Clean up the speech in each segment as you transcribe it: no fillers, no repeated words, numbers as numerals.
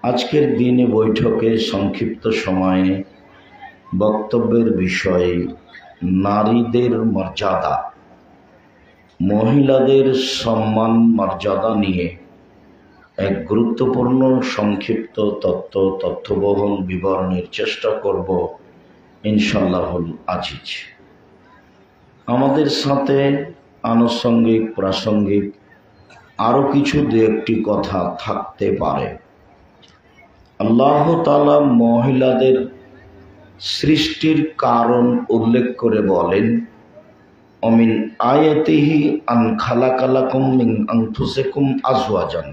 আজকের দিনে বৈঠকে সংক্ষিপ্ত সময়ে বক্তব্যের বিষয় নারীদের মর্যাদা, মহিলাদের সম্মান মর্যাদা নিয়ে এক গুরুত্বপূর্ণ সংক্ষিপ্ত তথ্যবহুল বিবরণের চেষ্টা করব ইনশাআল্লাহুল আজিজ। আমাদের সাথে আনুষঙ্গিক প্রাসঙ্গিক আরও কিছু দু একটি কথা থাকতে পারে। আল্লাহ তাআলা মহিলাদের সৃষ্টির কারণ উল্লেখ করে বলেন, অমিন আয়াতিহি আন খালাকালাকুম মিন আনফুসিকুম আজওয়াজান।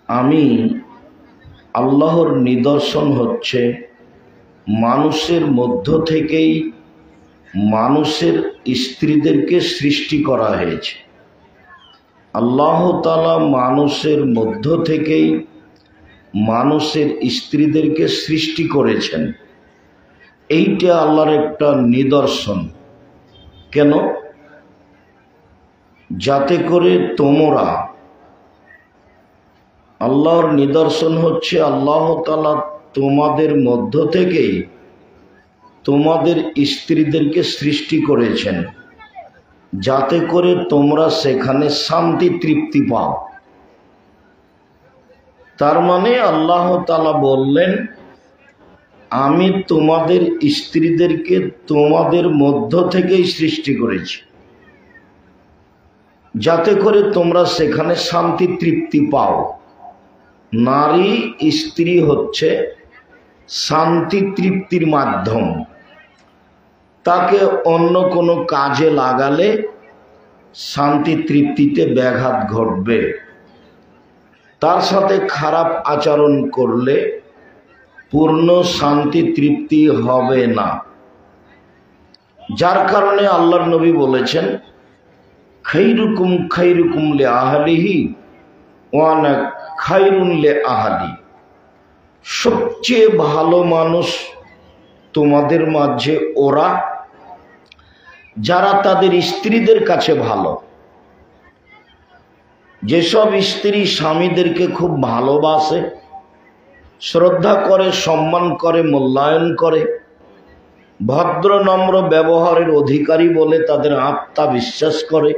আমি আল্লাহর নিদর্শন হচ্ছে মানুষের মধ্য থেকেই মানুষের স্ত্রীদেরকে সৃষ্টি করা হয়েছে। আল্লাহ তাআলা মানুষের মধ্য থেকেই মানুষের স্ত্রীদেরকে সৃষ্টি করেছেন। এইটা আল্লাহর একটা নিদর্শন। কেন? যাতে করে তোমরা, আল্লাহর নিদর্শন হচ্ছে আল্লাহ তাআলা তোমাদের মধ্য থেকেই তোমাদের স্ত্রীদেরকে সৃষ্টি করেছেন, যাতে করে তোমরা সেখানে শান্তি তৃপ্তি পাও। তার মানে আল্লাহ তাআলা বললেন, আমি তোমাদের স্ত্রীদেরকে তোমাদের মধ্য থেকেই সৃষ্টি করেছি, যাতে করে তোমরা সেখানে শান্তি তৃপ্তি পাও। নারী স্ত্রী হচ্ছে শান্তি তৃপ্তির মাধ্যম। তাকে অন্য কোনো কাজে লাগালে শান্তি তৃপ্তিতে ব্যাঘাত ঘটবে, তার সাথে খারাপ আচরণ করলে পূর্ণ শান্তি তৃপ্তি হবে না। যার কারণে আল্লাহর নবী বলেছেন, খাইরুকুম খাইরুকুম লি আহলিহি ওয়া আনা খাইরুন লি আহলি। সবচেয়ে ভালো মানুষ তোমাদের মাঝে ওরা যারা তাদের স্ত্রীদের কাছে ভালো। যেসব স্ত্রী স্বামীদেরকে খুব ভালোবাসে, শ্রদ্ধা করে, সম্মান করে, মূল্যায়ন করে, ভদ্র নম্র ব্যবহারের অধিকারী বলে তাদের আত্মা বিশ্বাস করে,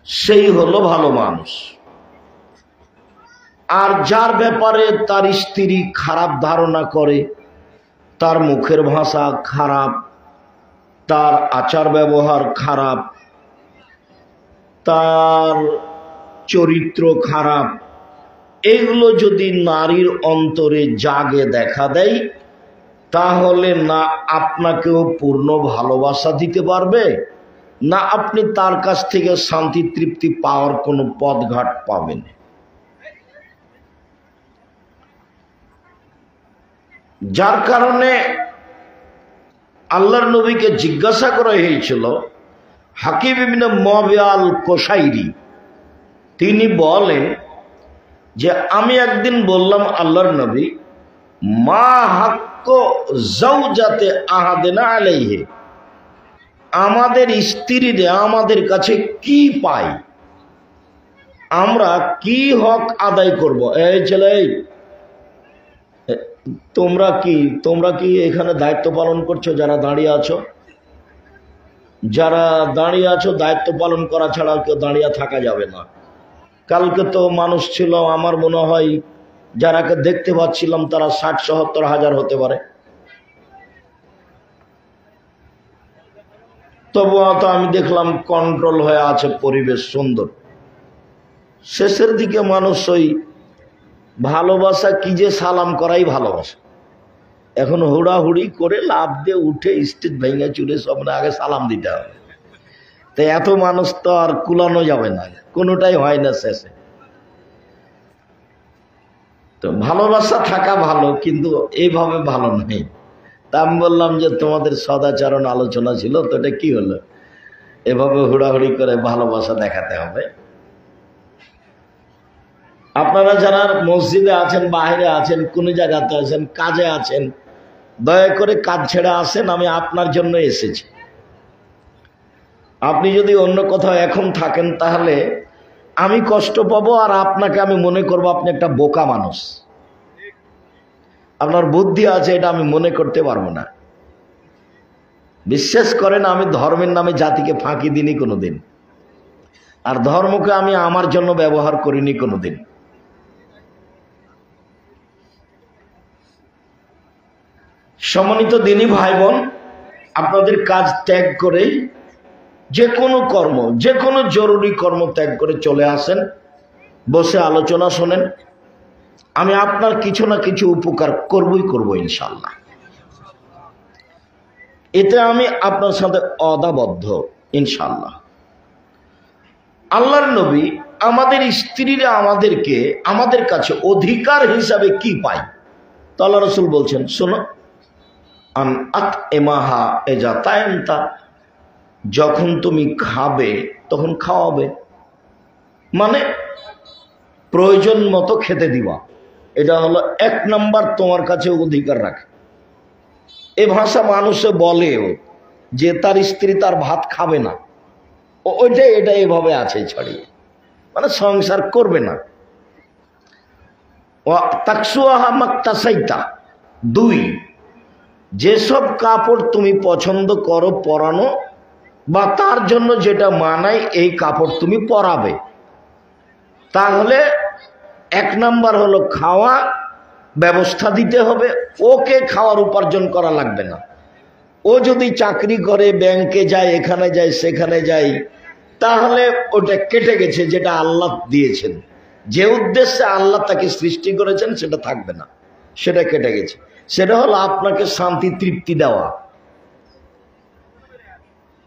সেই হলো ভালো মানুষ। আর যার ব্যাপারে তার স্ত্রী খারাপ ধারণা করে, তার মুখের ভাষা খারাপ, তার আচার ব্যবহার খারাপ, তার চরিত্র খারাপ, এগুলো যদি নারীর অন্তরে জাগে দেখা দেয়, তাহলে না আপনাকেও পূর্ণ ভালোবাসা দিতে পারবে, না আপনি তার কাছ থেকে শান্তি তৃপ্তি পাওয়ার কোনো পথঘাট পাবেন। যার কারণে আল্লাহর নবীকে জিজ্ঞাসা করা হয়েছিল, হাকিম ইবনে মুআবিয়াল কোশাইরি তিনি বলেন যে আমি একদিন বললাম, আল্লাহর নবী, মা হাক্কু যাওজাতে আহাদিনা আলাইহি, আমাদের স্ত্রীরা আমাদের কাছে কি পায়, আমরা কি হক আদায় করব। এই ছেলে, তোমরা কি এখানে দায়িত্ব পালন করছো? যারা দাঁড়িয়ে আছো দায়িত্ব পালন করা ছাড়া কেউ দাঁড়িয়ে থাকা যাবে না। কালকে তো মানুষ ছিল, আমার মনে হয় যারাকে দেখতে পাচ্ছিলাম তারা ৬০-৭০ হাজার হতে পারে। তবুও তো আমি দেখলাম কন্ট্রোল হয়ে আছে, পরিবেশ সুন্দর। শেষের দিকে মানুষ ওই ভালোবাসা কি যে সালাম করাই ভালোবাসা। এখন হুড়াহুড়ি করে লাভ দিয়ে উঠে স্টেজ ভেঙে চুরে সব আগে সালাম দিতে হবে। তো এত মানুষ তো আর কুলানো যাবে না, কোনোটাই হয় না শেষে। তো ভালোবাসা থাকা ভালো, কিন্তু এইভাবে ভালো নেই। তা আমি বললাম যে তোমাদের সদাচরণ আলোচনা ছিল, তো এটা কি হলো? এভাবে হুড়াহুড়ি করে ভালোবাসা দেখাতে হবে? আপনারা যারা মসজিদে আছেন, বাইরে আছেন, কোন জায়গাতে আছেন, কাজে আছেন, দয়া করে কাজ ছেড়ে আসেন, আমি আপনার জন্য এসেছি। আপনি যদি অন্য কোথাও এখন থাকেন তাহলে আমি কষ্ট পাবো আর আপনাকে আমি মনে করব আপনি একটা বোকা মানুষ, আপনার বুদ্ধি আছে এটা আমি মনে করতে পারবো না। বিশ্বাস করেন আমি ধর্মের নামে জাতিকে ফাঁকি দিইনি কোনোদিন, আর ধর্মকে আমি আমার জন্য ব্যবহার করিনি কোনোদিন। সম্মানিত দিনী ভাই বোন, আপনাদের কাজ ত্যাগ করে যে কোনো কর্ম, যে কোনো জরুরি কর্ম ত্যাগ করে চলে আসেন, বসে আলোচনা শোনেন। আমি আপনার কিছু না কিছু উপকার করবই করব ইনশাআল্লাহ। এতে আমি আপনার সাথে অদাবদ্ধ ইনশাআল্লাহ। আল্লাহর নবী আমাদের স্ত্রীরা আমাদের কাছে অধিকার হিসাবে কি পায়, তো আল্লাহ রাসূল বলছেন, শোনো, আন আত এমাহা এজা তায়ান্তা, যখন তুমি খাবে তখন খাওয়াবে, মানে প্রয়োজন মতো খেতে দিবা। এটা হলো 1 নাম্বার তোমার কাছে অধিকার রাখে। এ ভাষা মানুষে বলেও যে তার স্ত্রী তার ভাত খাবে না, এটা এভাবে আছে ছড়িয়ে, মানে সংসার করবে না। তাকসুয়াহা মাক্তাসাইতা, 2, যেসব কাপড় তুমি পছন্দ করো পরানো বা তার জন্য যেটা মানায় এই কাপড় তুমি পরাবে। তাহলে 1 নাম্বার হলো খাওয়া ব্যবস্থা দিতে হবে, ওকে খাওয়ার উপার্জন করা লাগবে না। ও যদি চাকরি করে, ব্যাংকে যায়, এখানে যায় সেখানে যায়, তাহলে ওটা কেটে গেছে, যেটা আল্লাহ দিয়েছেন, যে উদ্দেশ্যে আল্লাহ তাকে সৃষ্টি করেছেন সেটা থাকবে না, সেটা কেটে গেছে। সেটা হলো আপনাকে শান্তি তৃপ্তি দেওয়া।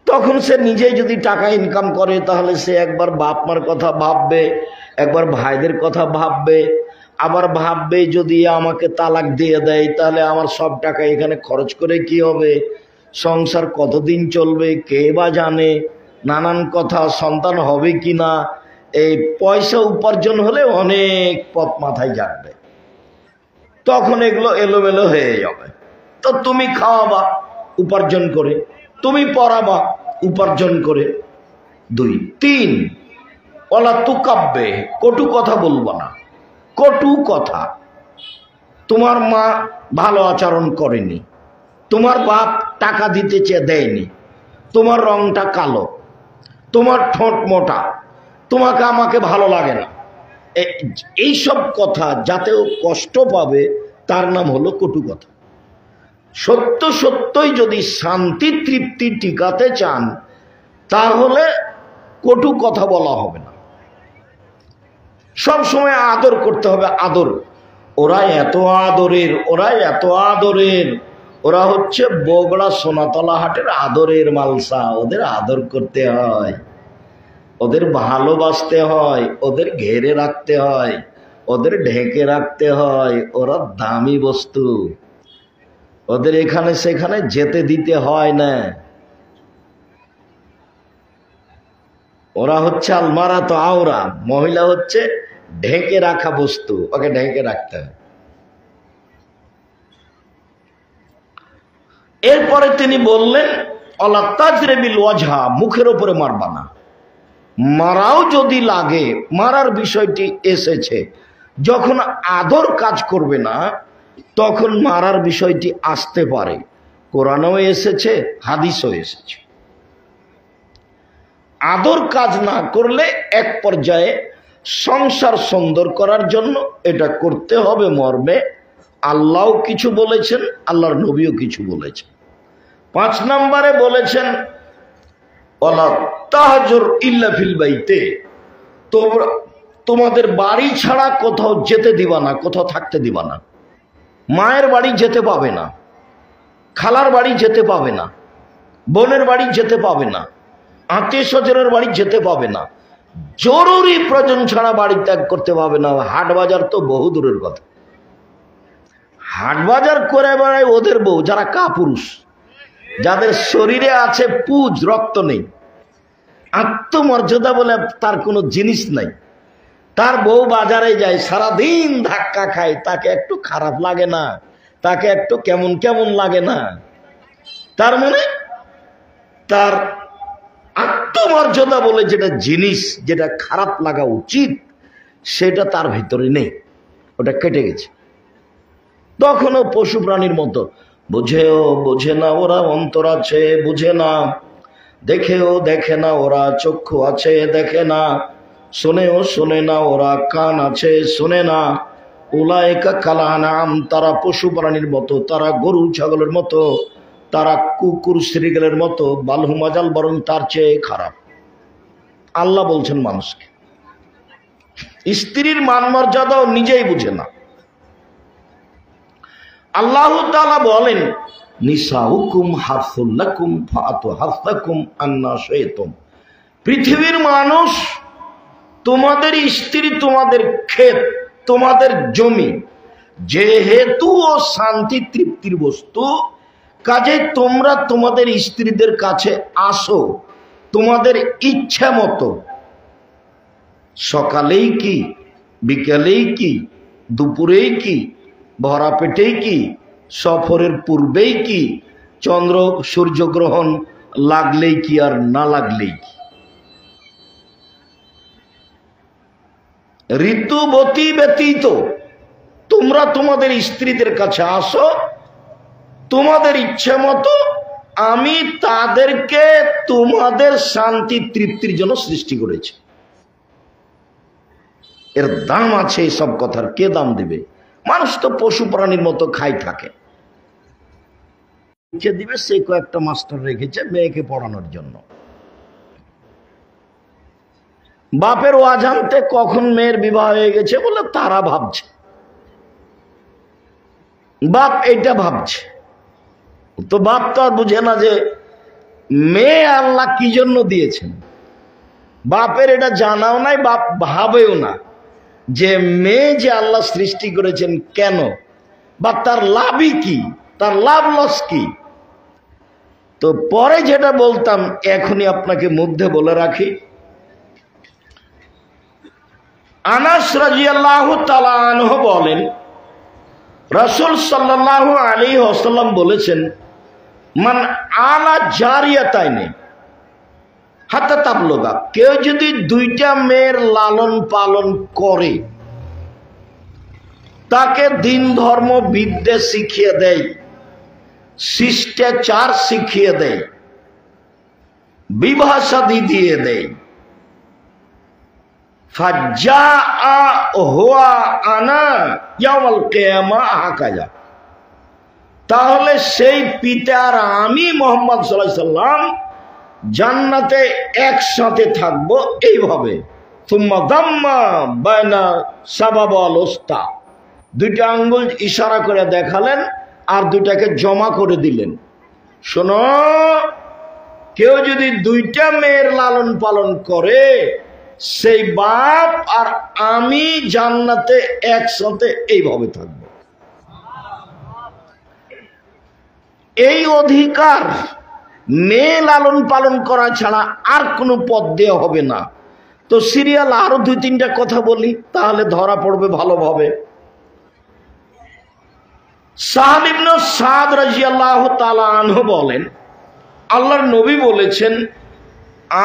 তখন সে নিজেই যদি টাকা ইনকাম করে তাহলে সে একবার বাপ মার কথা ভাববে, একবার ভাইদের কথা ভাববে, আবার ভাববে যদি আমাকে তালাক দিয়ে দেয় তাহলে আমার সব টাকা এখানে খরচ করে কি হবে, সংসার কতদিন চলবে কে বা জানে, নানান কথা, সন্তান হবে কি না, এই পয়সা উপার্জন হলে অনেক পথ মাথায় জাগবে, তখন এগুলো এলোমেলো হয়ে যাবে। তো তুমি খাওয়াবা উপার্জন করে, তুমি পড়াবা উপার্জন করে। 2, 3, ওলা তুকাব্বে, কটু কথা বলবো না। কটু কথা, তোমার মা ভালো আচরণ করেনি, তোমার বাপ টাকা দিতে চেয়ে দেয়নি, তোমার রংটা কালো, তোমার ঠোঁট মোটা, তোমাকে আমাকে ভালো লাগে না, এইসব কথা যাতেও কষ্ট পাবে তার নাম হলো কটু কথা। সত্যই যদি শান্তি তৃপ্তি টিকাতে চান তাহলে কটু কথা বলা হবে না, সব সময় আদর করতে হবে। আদর, ওরা এত আদরের, ওরা হচ্ছে বগড়া সোনাতলা হাটের আদরের মালসা, ওদের আদর করতে হয়, ওদের ভালোবাসতে হয়, ওদের ঘেরে রাখতে হয়, ওদের ঢেকে রাখতে হয়। ওরা দামি বস্তু, ওদের এখানে সেখানে যেতে দিতে হয় না। ওরা হচ্ছে আলমারা তো আওরা, মহিলা হচ্ছে ঢেকে রাখা বস্তু, ওকে ঢেকে রাখতে হয়। এরপরে তিনি বললেন, অলা তাজরিবিল ওয়াজহা, মুখের উপরে মারবা না। মারাও যদি লাগে, মারার বিষয়টি এসেছে, যখন আদর কাজ করবে না তখন মারার বিষয়টি আসতে পারে, কোরআনেও এসেছে, হাদিসও এসেছে। আদর কাজ না করলে এক পর্যায়ে সংসার সুন্দর করার জন্য এটা করতে হবে মর্মে আল্লাহও কিছু বলেছেন, আল্লাহর নবীও কিছু বলেছেন। 5 নম্বরে বলেছেন, ওয়ালা তাহজুর ইল্লা ফিল বাইতে, তোমাদের বাড়ি ছাড়া কোথাও যেতে দিবা না, কোথাও থাকতে দিবা না। মায়ের বাড়ি যেতে পাবে না, খালার বাড়ি যেতে পাবে না, বোনের বাড়ি যেতে পাবে না, আত্মীয় স্বজনের বাড়ি যেতে পাবে না, জরুরি প্রয়োজন ছাড়া বাড়ি ত্যাগ করতে পাবে না। হাট বাজার তো বহু দূরের কথা, হাট বাজার করে বেড়ায় ওদের বউ যারা কাপুরুষ, যাদের শরীরে আছে পুজ, রক্ত নেই, আত্মমর্যাদা বলে তার কোনো জিনিস নাই, তার বউ বাজারে যায় সারাদিন ধাক্কা খায়, তাকে একটু খারাপ লাগে না, তাকে একটু কেমন কেমন লাগে না, তার মানে তার আত্মমর্যাদা বলে যেটা জিনিস, যেটা খারাপ লাগা উচিত, সেটা তার ভিতরে নেই, ওটা কেটে গেছে। তখনও পশু প্রাণীর মতো বুঝেও বোঝে না ওরা, অন্তর আছে বুঝে না, দেখেও দেখে না ওরা, চক্ষু আছে দেখে না, শোনেও শোনে না ওরা, কান আছে শোনে না। উলাইকা কাল আনআম, তারা পশু প্রাণীর মতো, তারা গরু ছাগলের মতো, তারা কুকুর শ্রীগালের মতো, বালহুম আযাল, বরং তার চেয়ে খারাপ। আল্লাহ বলছেন মানুষকে। স্ত্রীর মান মর্যাদাও নিজেই বুঝে না। আল্লাহ তাআলা বলেন, নিসাউকুম হারসুল লাকুম ফাতু হারসাকুম আন্না শাইতুম। পৃথিবীর মানুষ, তোমাদের স্ত্রী তোমাদের ক্ষেত, তোমাদের জমি, যেহেতু ও শান্তি তৃপ্তির বস্তু, কাজে তোমরা তোমাদের স্ত্রীদের কাছে আসো তোমাদের ইচ্ছা মতো। সকালেই কি, বিকালেই কি, দুপুরেই কি, ভরা পেটেই কি, সফরের পূর্বেই কি, চন্দ্র সূর্যগ্রহণ লাগলেই কি আর না লাগলেই কি, ঋতুবতী ব্যতীত তোমরা তোমাদের স্ত্রীদের কাছে আসো তোমাদের ইচ্ছে মতো। আমি তাদেরকে তোমাদের শান্তি তৃপ্তির জন্য সৃষ্টি করেছি। এর দাম আছে, এসব কথার কে দাম দিবে? মানুষ তো পশু প্রাণীর মতো খাই থাকে। দিবে সেই কয়েকটা মাস্টার রেখেছে মেয়েকে পড়ানোর জন্য। বাপের অজান্তে কখন মেয়ের বিবাহ হয়ে গেছে বলে তারা ভাবছে, বাপ এটা ভাবছে। তো বাপ তো আর বুঝে না যে মেয়ে আল্লাহ কি জন্য দিয়েছেন। বাপের এটা জানাও নাই, বাপ ভাবেও না যে মেয়ে যে আল্লাহ সৃষ্টি করেছেন কেন, বা তার লাভই কি, তার লাভ লস কি। তো পরে যেটা বলতাম এখনই আপনাকে মধ্যে বলে রাখি। আনাস রাদিয়াল্লাহু তাআলা আনহু বলেন, রাসূল সাল্লাল্লাহু আলাইহি ওয়াসাল্লাম বলেছেন, মান আলা জারিয়াতাইনি হাত্তা তাবলুগা, কেউ যদি দুইটা মেয়ের লালন পালন করে, তাকে দিন ধর্ম বিদ্যা শিখিয়ে দেয়, শিষ্টাচার শিখিয়ে দেয়, বিবাহ শাদী দিয়ে দেয়, তাহলে সেই পিতার আমি মুহাম্মদ সাল্লাল্লাহু আলাইহি সাল্লাম জান্নাতে একসাথে থাকবো এইভাবে। সুম্মা দাম্মা বাইনা সাবাবাল উস্তা, দুইটা আঙ্গুল ইশারা করে দেখালেন আর দুইটাকে জমা করে দিলেন। শোনো, কেউ যদি দুইটা মেয়ের লালন পালন করে, সেই বাপ আর আমি জান্নাতে একসাথে এইভাবে থাকব। এই অধিকার মেয়ে লালন পালন করা ছাড়া আর কোনো পথ দেওয়া হবে না। তো সিরিয়াল আরো দুই তিনটা কথা বলি, তাহলে ধরা পড়বে ভালোভাবে। সাহাব ইবনে সাদ রাদিয়াল্লাহু তাআলা আনহু বলেন, আল্লাহর নবী বলেছেন,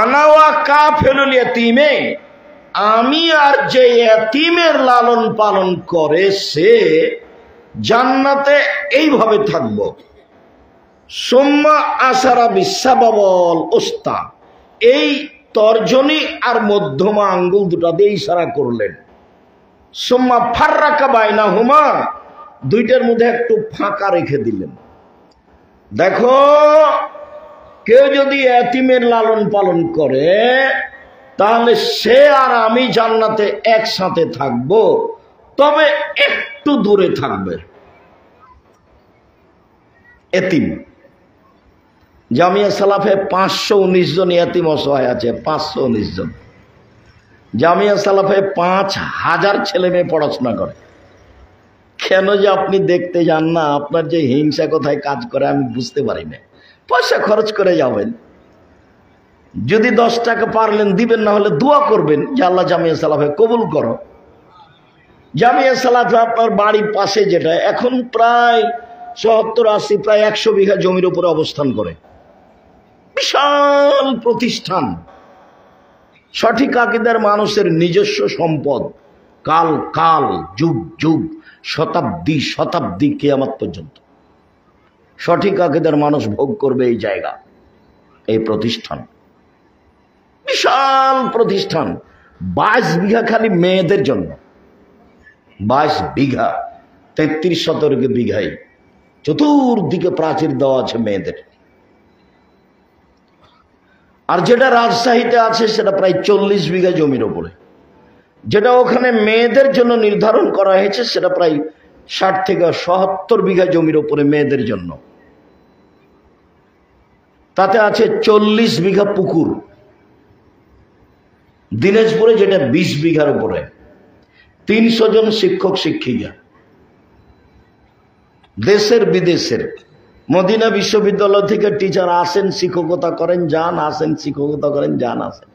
আনা ওয়া কাফিলুল ইয়াতীমে, আমি আর যে ইয়াতীমের লালন পালন করে সে জান্নাতে এইভাবে থাকব। সুম্মা আশারা বিসাবাবল উস্তা, এই তর্জনী আর মধ্যমা আঙ্গুল দুটা দিয়ে ইশারা করলেন। সুম্মা ফাররাকা বাইনাহুমা, দুইটার মধ্যে একটু ফাঁকা রেখে দিলেন। দেখো, কেউ যদি এতিমের লালন পালন করে, তাহলে সে আর আমি জান্নাতে একসাথে থাকব, তবে একটু দূরে থাকবে। এতিম জামিয়া সালাফে 519 জন এতিম অসহায় আছে, 519 জন। জামিয়া সালাফে 5000 ছেলে মেয়ে পড়াশোনা করে। কেন যে আপনি দেখতে যান না, আপনার যে হিংসা কোথায় কাজ করে আমি বুঝতে পারি না। পয়সা খরচ করে যাবেন, যদি 10 টাকা পারলেন দিবেন, না হলে দোয়া করবেন যে আল্লাহ জামিয়া সালাফে কবুল করো। জামিয়া সালাফে আপনার বাড়ির পাশে, যেটা এখন প্রায় 70-80 প্রায় 100 বিঘা জমির উপরে অবস্থান করে, বিশাল প্রতিষ্ঠান, সঠিক আকীদার মানুষের নিজস্ব সম্পদ কাল কাল, যুগ যুগ, শতাব্দী শতাব্দী, কিয়ামত পর্যন্ত সঠিক আকীদার মানুষ ভোগ করবে এই জায়গা, এই প্রতিষ্ঠান। বিশাল প্রতিষ্ঠান, 22 বিঘা খালি মেয়েদের জন্য, 22 বিঘা, 33 শতক বিঘাই, চতুর্দিকে প্রাচীর দেওয়া আছে মেয়েদের। আর যেটা রাজশাহীতে আছে সেটা প্রায় 40 বিঘা জমির ওপরে। যেটা ওখানে মেয়েদের জন্য নির্ধারণ করা হয়েছে সেটা প্রায় 60 থেকে 70 বিঘা জমির ওপরে মেয়েদের জন্য। তাতে আছে 40 বিঘা পুকুর। দিনাজপুরে যেটা 20 বিঘার উপরে, 300 জন শিক্ষক শিক্ষিকা, দেশের বিদেশের। মদিনা বিশ্ববিদ্যালয় থেকে টিচার আসেন, শিক্ষকতা করেন, যান, আসেন, শিক্ষকতা করেন, যান, আসেন।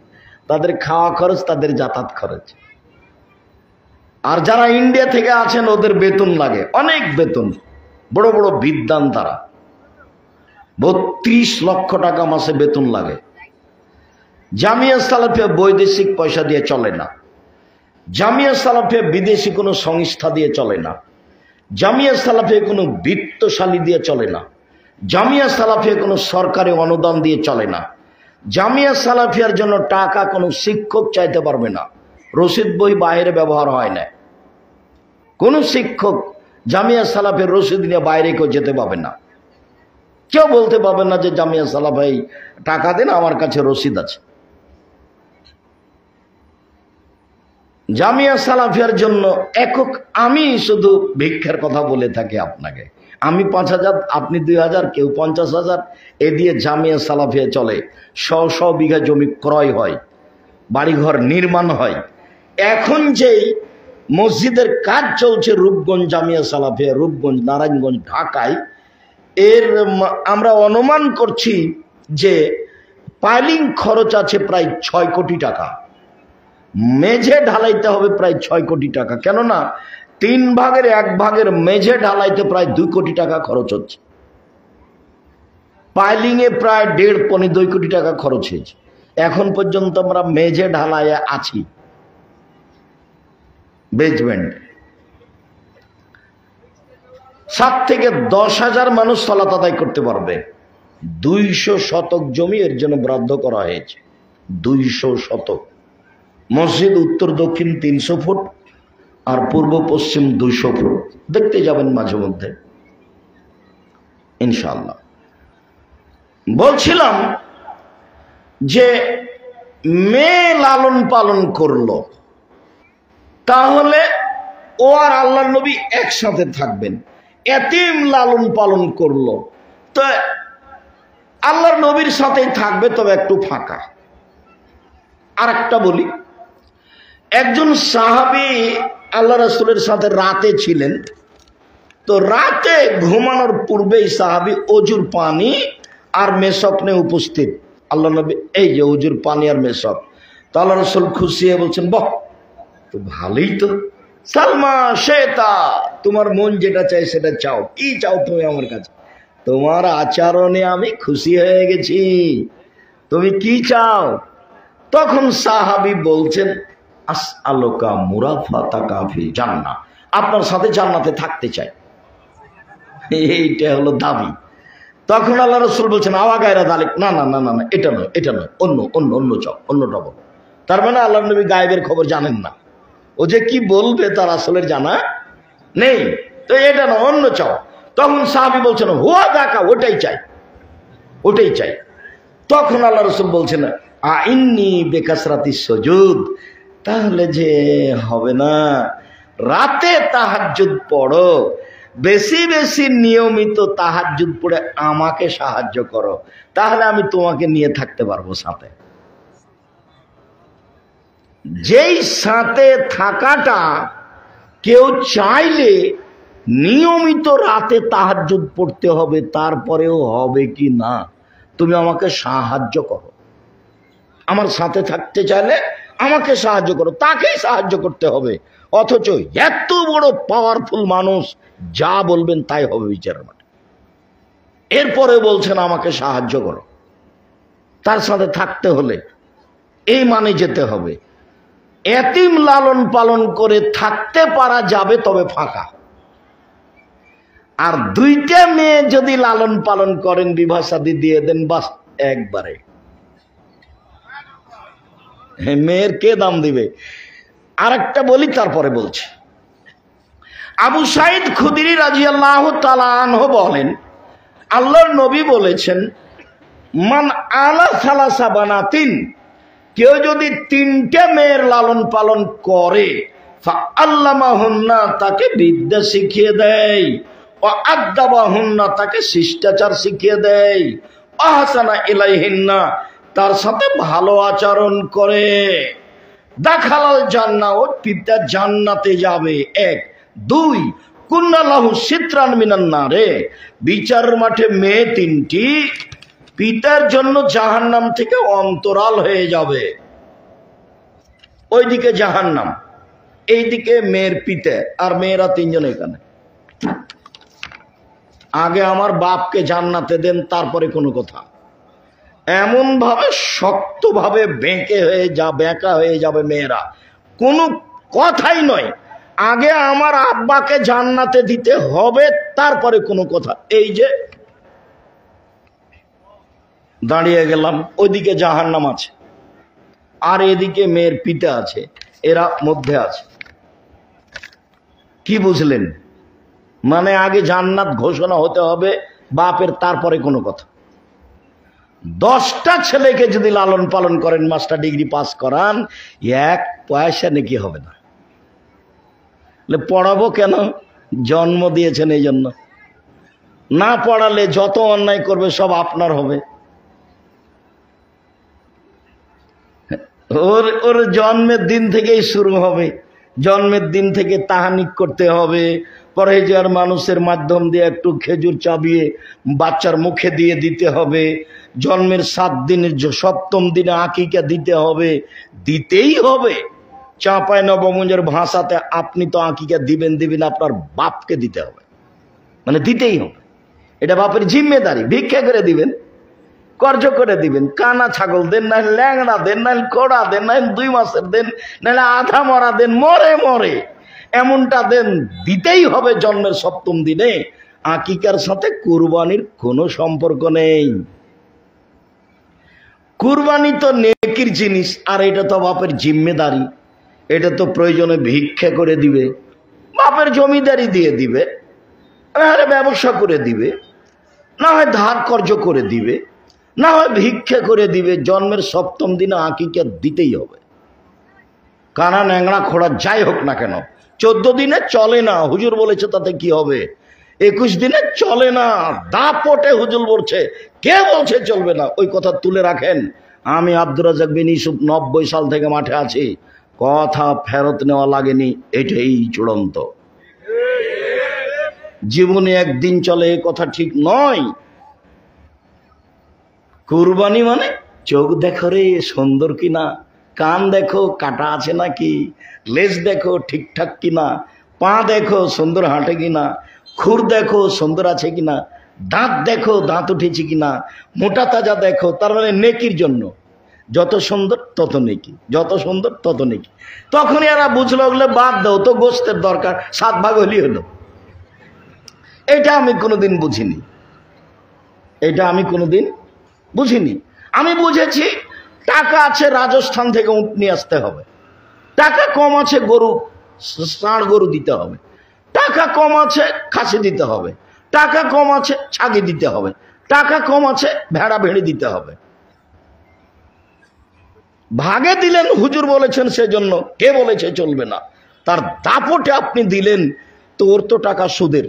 তাদের খাওয়া খরচ, তাদের যাতায়াত খরচ। আর যারা ইন্ডিয়া থেকে আছেন ওদের বেতন লাগে, অনেক বেতন, বড় বড় বিদ্বান তারা, 32 লক্ষ টাকা মাসে বেতন লাগে। জামিয়া সালাফিয়া বৈদেশিক পয়সা দিয়ে চলে না। জামিয়া সালাফিয়া বিদেশি কোনো সংস্থা দিয়ে চলে না। জামিয়া সালাফিয়া কোনো বিত্তশালী দিয়ে চলে না। জামিয়া সালাফিয়া কোনো সরকারি অনুদান দিয়ে চলে না। জামিয়া সালাফিয়ার জন্য টাকা কোনো শিক্ষক চাইতে পারবে না। রসিদ বই বাইরে ব্যবহার হয় না। কোনো শিক্ষক জামিয়া সালাফিয়ার রসিদ নিয়ে বাইরে কেউ যেতে পাবে না। কেউ বলতে পারবে না যে জামিয়া সালাফি টাকা দেন, আমার কাছে রসিদ আছে। জামিয়া সালাফিয়ার জন্য একক, আমি শুধু ভিক্ষার কথা বলে থাকি আপনাকে, আমি 5,000, আপনি 2,000, কেউ 50,000, এ দিয়ে জামিয়া সালাফিয়া চলে। 100 বিঘা জমি ক্রয় হয়, বাড়িঘর নির্মাণ হয়। এখন যেই মসজিদের কাজ চলছে রূপগঞ্জ জামিয়া সালাফিয়া, রূপগঞ্জ, নারায়ণগঞ্জ, ঢাকায়, এর আমরা অনুমান করছি যে পাইলিং খরচ আছে প্রায় 6 কোটি টাকা। মেঝে ঢালাইতে হবে প্রায় 6 কোটি টাকা, কেননা 3 ভাগের 1 ভাগের মেঝে ঢালাইতে প্রায় 2 কোটি টাকা খরচ হচ্ছে। পাইলিং এ প্রায় 1.5-2 কোটি টাকা খরচ হয়েছে। এখন পর্যন্ত আমরা মেঝে ঢালাইয়ে আছি, বেজমেন্ট। 7 থেকে 10,000 মানুষ সালাত আদায় করতে পারবে। 200 শতক জমি এর জন্য বরাদ্দ করা হয়েছে। 200 শতক। মসজিদ উত্তর দক্ষিণ 300 ফুট আর পূর্ব পশ্চিম 200 ফুট। দেখতে যাবেন মাঝে মধ্যে ইনশাআল্লাহ। বলছিলাম যে মেয়ে লালন পালন করলো, তাহলে ও আর আল্লাহর নবী একসাথে থাকবেন। এতিম লালন পালন করলো, তো আল্লাহর নবীর সাথেই থাকবে, তবে একটু ফাঁকা। আর একটা বলি, একজন সাহাবী আল্লাহ রাসূলের সাথে রাতে ছিলেন। তো রাতে ঘুমানোর পূর্বেই সাহাবী অজুর পানি আর মেশক নিয়ে উপস্থিত। আল্লাহ নবী, এই যে অজুর পানি আর মেশক। তো আল্লাহ রাসূল খুশি হয়ে বলছেন, বাহ, তো ভালোই তো। সালমা শেতা, তোমার মন যেটা চাই সেটা চাও। কি চাও তুমি আমার কাছে? তোমার আচরণে আমি খুশি হয়ে গেছি, তুমি কি চাও? তখন সাহাবী বলছেন, আসআলুকা মুরাফাতাকা ফিল জান্নাহ, আপনার সাথে জান্নাতে থাকতে চাই। এইটা হলো দাবি। তখন আল্লাহ রাসূল বলছেন, আওয়া গায়রা যালিক, না না না না, এটা নয়, এটা নয়, অন্য অন্য অন্য চাও, অন্যটা বল। তার মানে আল্লাহ নবী গায়েবের খবর জানেন না। ও যে কি বলবে তার আসলের জানা নেই। তো এটা না, অন্য চাও। তখন সাহাবী বলছেন, হুয়া যাকা, ওটাই চাই, ওটাই চাই। তখন আল্লাহ রাসূল বলছেন, আইন্নী বিকাসরাতিস সুজুদ, তাহলে যে হবে না, রাতে তাহাজ্জুদ পড়ো, বেশি বেশি নিয়মিত তাহাজ্জুদ পড়ে আমাকে সাহায্য করো, তাহলে আমি তোমাকে নিয়ে থাকতে পারবো সাথে। যেই সাথে থাকাটা কেউ চাইলে নিয়মিত রাতে তাহাজ্জুদ পড়তে হবে, তারপরেও হবে কি না, তুমি আমাকে সাহায্য করো। আমার সাথে থাকতে চাইলে আমাকে সাহায্য করো, তাকেই সাহায্য করতে হবে। অথচ এত বড় পাওয়ারফুল মানুষ, যা বলবেন তাই হবে বিচারের মাঠে। এরপরে বলছেন আমাকে সাহায্য করো, তার সাথে থাকতে হলে এই মানে যেতে হবে। এতিম লালন পালন করে থাকতে পারা যাবে, তবে ফাঁকা। আর দুইটা মেয়ে যদি লালন পালন করেন, বিবাহ শাদী দিয়ে দেন, বাস একবারে। মেয়ের কে দাম দিবে? আরেকটা বলি, তারপরে বলছি। আবু সাঈদ খুদরি রাদিয়াল্লাহু তাআলা আনহু বলেন, আল্লাহর নবী বলেছেন, মান আলা সালাসা বানাতিন, কেউ যদি তিনটে মেয়ের লালন পালন করে, ফাআল্লামাহুন্না, তাকে বিদ্যা শিখিয়ে দেয়, ও আদাবাহুন্না, তাকে শিষ্টাচার শিখিয়ে দেয়, আহসানা ইলাইহিন্না, তার সাথে ভালো আচরণ করে, দাখালাল জান্নাহ, ও পিতা জান্নাতে যাবে। এক। দুই, কুন্না লাহু সিতরান মিনান নারে, বিচার মাঠে মেয়ে তিনটি পিতার জন্য জাহান্নাম থেকে অন্তরাল হয়ে যাবে। ওইদিকে জাহান্নাম, এইদিকে মেয়ের পিতা, আর মেয়েরা তিনজন এখানে। আগে আমার বাপকে জান্নাতে দেন, তারপরে কোনো কথা। এমন ভাবে শক্ত ভাবে বেঁকা হয়ে যাবে মেয়েরা, কোনো কথাই নয়। আগে আমার আব্বাকে জান্নাতে দিতে হবে, তারপরে কোনো কথা। এই যে দাঁড়িয়ে গেলাম, ওইদিকে জাহান্নাম আছে, আর এদিকে মেয়ের পিতা আছে, এরা মধ্যে আছে। কি বুঝলেন? মানে আগে জান্নাত ঘোষণা হতে হবে বাপের, তারপরে কোনো কথা। 10টা ছেলেকে যদি লালন পালন করেন, মাস্টার ডিগ্রি পাস করান, 1 পয়সা নাকি হবে না। পড়াবো কেন? জন্ম দিয়েছেন এই জন্য। না পড়ালে যত অন্যায় করবে সব আপনার হবে। ওর জন্মের দিন থেকেই শুরু হবে। জন্মের দিন থেকে তাহানিক করতে হবে, পরহেজগার মানুষের মাধ্যম দিয়ে একটু খেজুর চাবিয়ে বাচ্চার মুখে দিয়ে দিতে হবে। জন্মের 7 দিনের 7ম দিনে আকিকা দিতে হবে, দিতেই হবে। চাঁপায় নবমঞ্জের ভাষাতে আপনি তো আকিকা দিবেন, আপনার বাপকে দিতে হবে, মানে দিতেই হবে। এটা বাপের জিম্মেদারি। ভিক্ষা করে দিবেন, কর্জ করে দিবেন, কানা ছাগল দেন, না ল্যাংড়া দেন, না কোড়া দেন, না 2 মাসের দেন, নাহলে আধা মরা দেন, মরে মরে এমনটা দেন, দিতেই হবে জন্মের 7ম দিনে। আকিকার সাথে কুরবানির কোনো সম্পর্ক নেই। কুরবানি তো নেকির জিনিস, আর এটা তো বাপের জিম্মেদারি। এটা তো প্রয়োজনে ভিক্ষা করে দিবে, বাপের জমিদারি দিয়ে দিবে, নাহলে ব্যবসা করে দিবে, না হয় ধার কর্জ করে দিবে, না হয় ভিক্ষা করে দিবে। জন্মের 7ম দিনে আকিকা দিতেই হবে। কানা ন্যাংড়া খোড়া যাই হোক না কেন, 14 দিনে চলে না, হুজুর বলেছে, তাতে কি হবে? 21 দিনে চলে না, দাপটে হুজুর বলছে, কে বলছে চলবে না? ওই কথা তুলে রাখেন। আমি আব্দুর রাজ্জাক বিন ইউসুফ 90 সাল থেকে মাঠে আছি, কথা ফেরত নেওয়া লাগেনি, এটাই চূড়ান্ত। জীবনে একদিন চলে, এ কথা ঠিক নয়। কুরবানি মানে চোখ দেখো রে সুন্দর কিনা, কান দেখো কাটা আছে নাকি, লেজ দেখো ঠিকঠাক কিনা, পা দেখো সুন্দর হাঁটে কিনা, খুর দেখো সুন্দর আছে কিনা, দাঁত দেখো দাঁত উঠেছে কিনা, মোটা তাজা দেখো। তার মানে নেকির জন্য, যত সুন্দর তত নেকি, যত সুন্দর তত নেকি। তখনই এরা বুঝলো, ওগুলো বাদ দাও তো, গোস্তের দরকার, 7 ভাগ হলি হলো। এটা আমি কোনোদিন বুঝিনি, এটা আমি কোনোদিন বুঝিনি। আমি বুঝেছি টাকা আছে, রাজস্থান থেকে উট নিয়ে আসতে হবে, টাকা কম আছে, ষাঁড় গরু দিতে হবে, টাকা কম আছে, খাসি দিতে হবে, টাকা কম আছে, ছাগি দিতে হবে, টাকা কম আছে, ভেড়া ভেড়ি দিতে হবে। ভাগে দিলেন, হুজুর বলেছেন সেজন্য, কে বলেছে চলবে না? তার দাপটে আপনি দিলেন, তোর তো টাকা সুদের,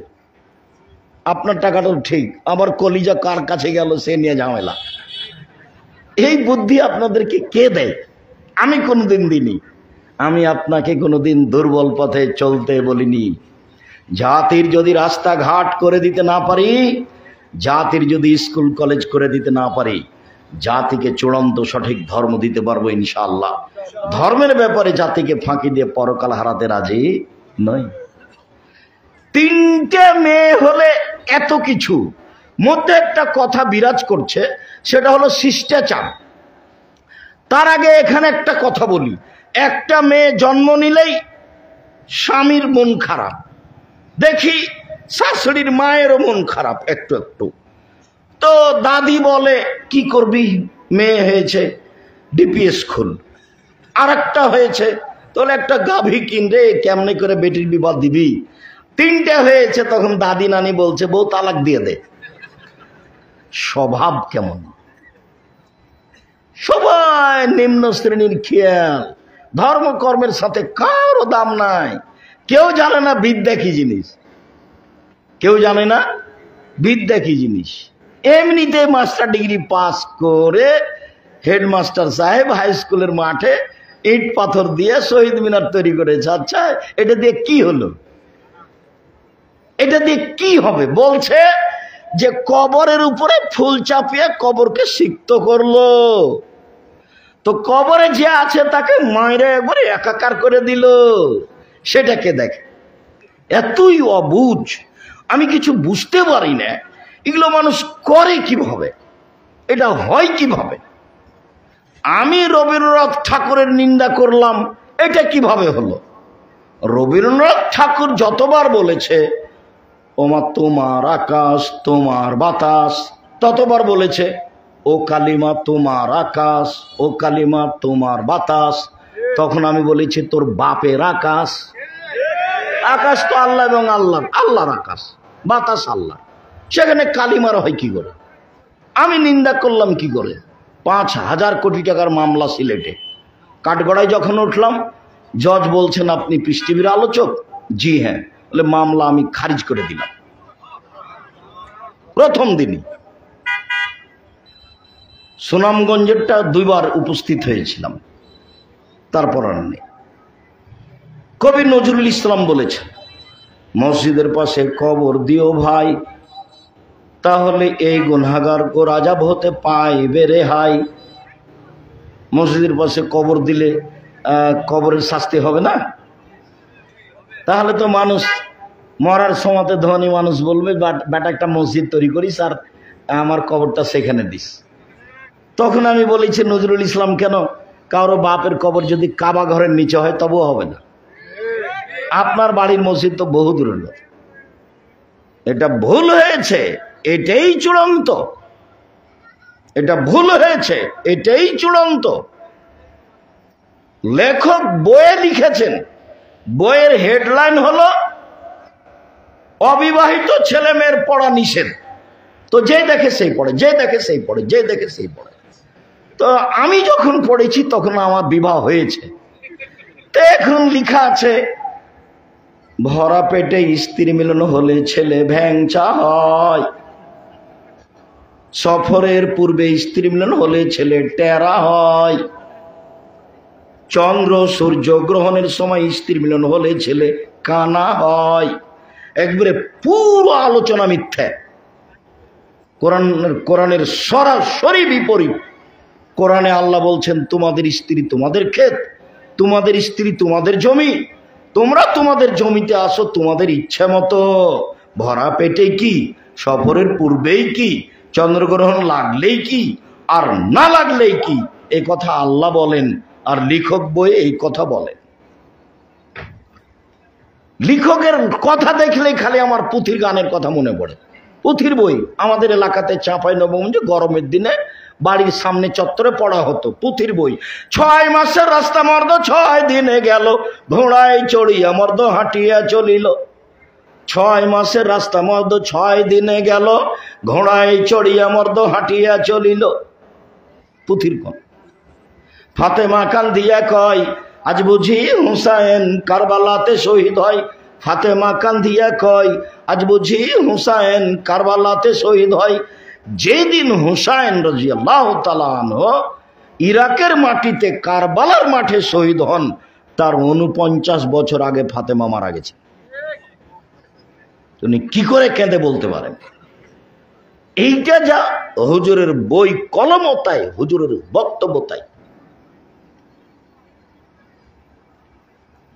আপনার টাকাটা ঠিক, আবার কলিজা কার কাছে গেল সে নিয়ে ঝামেলা। এই বুদ্ধি আপনাদেরকে কে দেয়? আমি কোনোদিন দিইনি। আমি আপনাকে কোনোদিন দুর্বল পথে চলতে বলিনি। জাতির যদি রাস্তাঘাট করে দিতে না পারি, জাতির যদি স্কুল কলেজ করে দিতে না পারি, জাতিকে চূড়ান্ত সঠিক ধর্ম দিতে পারবো ইনশাআল্লাহ। ধর্মের ব্যাপারে জাতিকে ফাঁকি দিয়ে পরকাল হারাতে রাজি নই। 3টে মেয়ে হলে এত কিছু, মধ্যে একটা কথা বিরাজ করছে, সেটা হলো শিষ্টাচার। তার আগে এখানে একটা কথা বলি, একটা মেয়ে জন্ম নিলেই স্বামীর মন খারাপ, দেখি শাশুড়ির মায়েরও মন খারাপ একটু একটু। তো দাদি বলে কি করবি, মেয়ে হয়েছে ডিপিএস খুল, আর একটা হয়েছে তাহলে একটা গাভী কিনরে, কেমনে করে বেটির বিবাদ দিবি, তিনটা হয়েছে, তখন দাদি নানি বলছে বউ তালাক দিয়ে দে। স্বভাব কেমন, সবাই নিম্ন শ্রেণীর খেয়াল, ধর্মকর্মের সাথে কারো দাম নাই। কেউ জানে না বিদ্যা কি জিনিস, কেউ জানে না বিদ্যা কি জিনিস। এমনিতে মাস্টার ডিগ্রি পাস করে হেডমাস্টার সাহেব হাই স্কুলের মাঠে ইট পাথর দিয়ে শহীদ মিনার তৈরি করেছে। আচ্ছা, এটা দিয়ে কি হলো, এটা দিয়ে কি হবে? বলছে যে কবরের উপরে ফুল চাপিয়ে কবরকে সিক্ত করলো, তো কবরে যে আছে তাকে মায়েরা একবারে একাকার করে দিল। সেটাকে দেখে, এতই অবুঝ, আমি কিছু বুঝতে পারি না এগুলো মানুষ করে কিভাবে, এটা হয় কিভাবে। আমি রবীন্দ্রনাথ ঠাকুরের নিন্দা করলাম, এটা কিভাবে হলো? রবীন্দ্রনাথ ঠাকুর যতবার বলেছে ওমা তোমার আকাশ তোমার বাতাস, ততবার বলেছে ও কালিমা তোমার আকাশ, ও কালিমা তোমার বাতাস। তখন আমি বলেছি তোর বাপের আকাশ, আকাশ তো আল্লাহ এবং আল্লাহর আকাশ, বাতাস আল্লাহ, সেখানে কালিমার হয় কি করে? আমি নিন্দা করলাম কি করে? 5,000 কোটি টাকার মামলা সিলেটে, কাঠগড়ায় যখন উঠলাম, জজ বলছেন আপনি পিস টিভির আলোচক? জি হ্যাঁ। বলে মামলা আমি খারিজ করে দিলাম প্রথম দিনই। সুনামগঞ্জেরটা 2 বার উপস্থিত হয়েছিলাম, তারপর আর নেই। কবি নজরুল ইসলাম বলেছেন মসজিদের পাশে কবর দিও ভাই, তাহলে এই গুনাহগার কো রাজা হতে পাইবে রেহাই। মসজিদের পাশে কবর দিলে কবরের শাস্তি হবে না? তাহলে তো মানুষ মরার সময়তে ধনী মানুষ বলবে বেটা একটা মসজিদ তৈরি করিস আর আমার কবরটা সেখানে দিস। তখন আমি বলেছি নজরুল ইসলাম কেন, কারো বাপের কবর যদি কাবা ঘরের নিচে হয় তবুও হবে না, আপনার বাড়ির মসজিদ তো বহু দূরের কথা। এটা ভুল হয়েছে, এটাই চূড়ান্ত, এটা ভুল হয়েছে, এটাই চূড়ান্ত। লেখক বইয়ে লিখেছেন, বইয়ের হেডলাইন হলো অবিবাহিত ছেলে মেয়ের পড়া নিষেধ। তো যে দেখে সেই পড়ে, যে দেখে সেই পড়ে, যে দেখে সেই পড়ে। তো আমি যখন পড়েছি তখন আমার বিবাহ হয়েছে, তো এখন লেখা আছে ভরা পেটে স্ত্রী মিলন হলে ছেলে ভ্যাংচা হয়, সফরের পূর্বে স্ত্রী মিলন হলে ছেলে টেরা হয়, চন্দ্র সূর্য গ্রহণের সময় স্ত্রী মিলন হলে ছেলে কানা হয়। একবারে পুরো আলোচনা মিথ্যা, কোরআনের সরাসরি বিপরীত। কোরআনে আল্লাহ বলছেন তোমাদের স্ত্রী তোমাদের ক্ষেত, তোমাদের স্ত্রী তোমাদের জমি, তোমরা তোমাদের জমিতে আসো তোমাদের ইচ্ছা মতো, ভরা পেটে কি, সফরের পূর্বেই কি, চন্দ্রগ্রহণ লাগলেই কি আর না লাগলেই কি, এই কথা আল্লাহ বলেন, আর লেখক বইয়ে এই কথা বলেন। লেখকের কথা দেখলেই খালি আমার পুঁথির গানের কথা মনে পড়ে। পুঁথির বই আমাদের এলাকাতে চাঁপাইনবাবগঞ্জে গরমের দিনে বাড়ির সামনে চত্বরে পড়া হতো পুঁথির বই। 6 মাসের রাস্তা মর্দ 6 দিনে গেল, ঘোড়ায় চড়িয়া মর্দ হাঁটিয়া চলিল। 6 মাসের রাস্তা মর্দ 6 দিনে গেল, ঘোড়ায় চড়িয়া মর্দ হাঁটিয়া চলিল। পুঁথির কোন ফাতেমা কান্দিয়া কয় আজ বুঝি হুসাইন কারবালাতে শহীদ হয়। ফাতেমা কান্দিয়া কয় আজ বুঝি হুসাইন কারবালাতে শহীদ হয়। যেদিন হুসাইন রাদিয়াল্লাহু তাআলা আনহু ইরাকের মাটিতে কারবালার মাঠে শহীদ হন, তার 49 বছর আগে ফাতেমা মারা গেছে। উনি কি করে কেঁদে বলতে পারেন? এইটা যা হুজুরের বই কলম তাই, হুজুরের বক্তব্য তাই।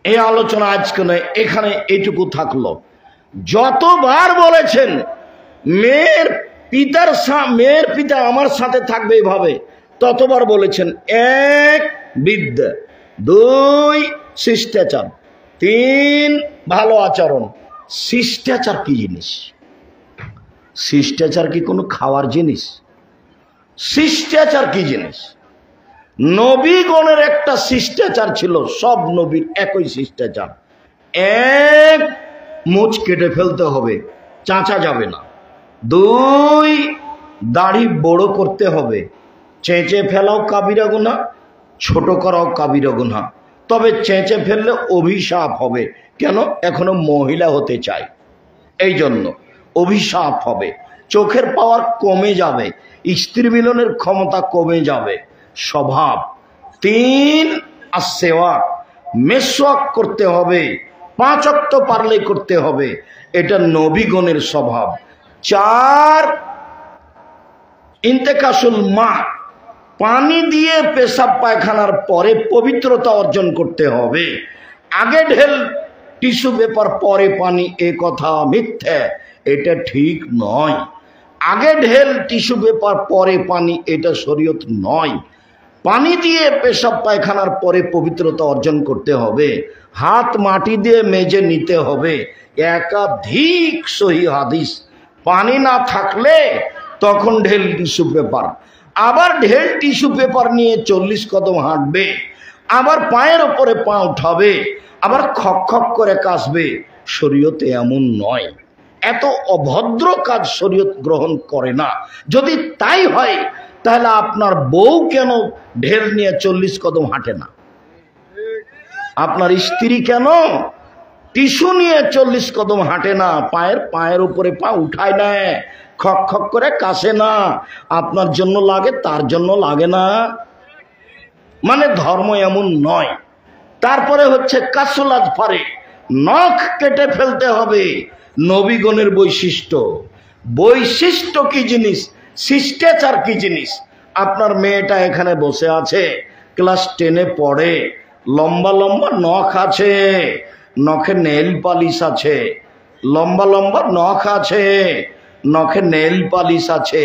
এই আলোচনা আজকে নয়, এখানে এইটুকু থাকলো। যতবার বলেছেন মেয়ের পিতা আমার সাথে থাকবে এভাবে, ততবার বলেছেন, এক বিদ্যা, দুই শিষ্টাচার, তিন ভালো আচরণ। শিষ্টাচার কি জিনিস? শিষ্টাচার কি কোনো খাওয়ার জিনিস? শিষ্টাচার কি জিনিস? নবীগণের একটা শিষ্টাচার ছিল, সব নবীর একই শিষ্টাচার। এক, মুছ কেটে ফেলতে হবে, চাঁচা যাবে না। দুই, দাড়ি বড় করতে হবে, চেঁচে ফেলাও কাবিরা গুনাহ, ছোট করাও কাবিরা গুনাহ। তবে চেঁচে ফেললে অভিশাপ হবে। কেন? এখনো মহিলা হতে চাই, এই জন্য অভিশাপ হবে। চোখের পাওয়ার কমে যাবে, স্ত্রী মিলনের ক্ষমতা কমে যাবে, স্বভাব। তিন, আসওয়াক, মেসওয়াক করতে হবে, 5 ওয়াক্ত পারলে করতে হবে, এটা নবীগণের স্বভাব। চার, ইন্তেকাসুল মা, পানি দিয়ে পেশাব পায়খানার পরে পবিত্রতা অর্জন করতে হবে। আগে ঢেল টিস্যু পেপার পরে পানি, এ কথা মিথ্যে, এটা ঠিক নয়। আগে ঢেল টিস্যু পেপার পরে পানি, এটা শরীয়ত নয়। পানি দিয়ে পেশাব পায়খানার পরে পবিত্রতা অর্জন করতে হবে, হাত মাটি দিয়ে মেজে নিতে হবে। একাধিক সহি হাদিস। পানি না থাকলে তখন ঢেল টিস্যু পেপার, আবার ঢেল টিস্যু পেপার নিয়ে 40 কদম হাঁটবে, আবার পায়ের ওপরে পা উঠাবে, আবার খক খক করে কাশবে। শরীয়তে এমন নয়, এত অভদ্র কাজ শরীয়ত গ্রহণ করে না। যদি তাই হয় তাহলে আপনার বউ কেন ঢেল নিয়ে 40 কদম হাঁটে না? আপনার স্ত্রী কেন টিস্যু নিয়ে 40 কদম হাঁটে না? পায়ের উপরে পা উঠায় না, খক খক করে কাশে না। আপনার জন্য লাগে, তার জন্য লাগে না, মানে ধর্ম এমন নয়। তারপরে হচ্ছে কাসলাত ফারে, নখ কেটে ফেলতে হবে, নবীগণের বৈশিষ্ট্য। বৈশিষ্ট্য কি জিনিস? শিষ্টাচার কি জিনিস? আপনার মেয়েটা এখানে বসে আছে, ক্লাস 10-এ পড়ে, লম্বা লম্বা নখ আছে, নখে নেল পালিশ আছে, লম্বা লম্বা নখ আছে, নখে নেল পালিশ আছে।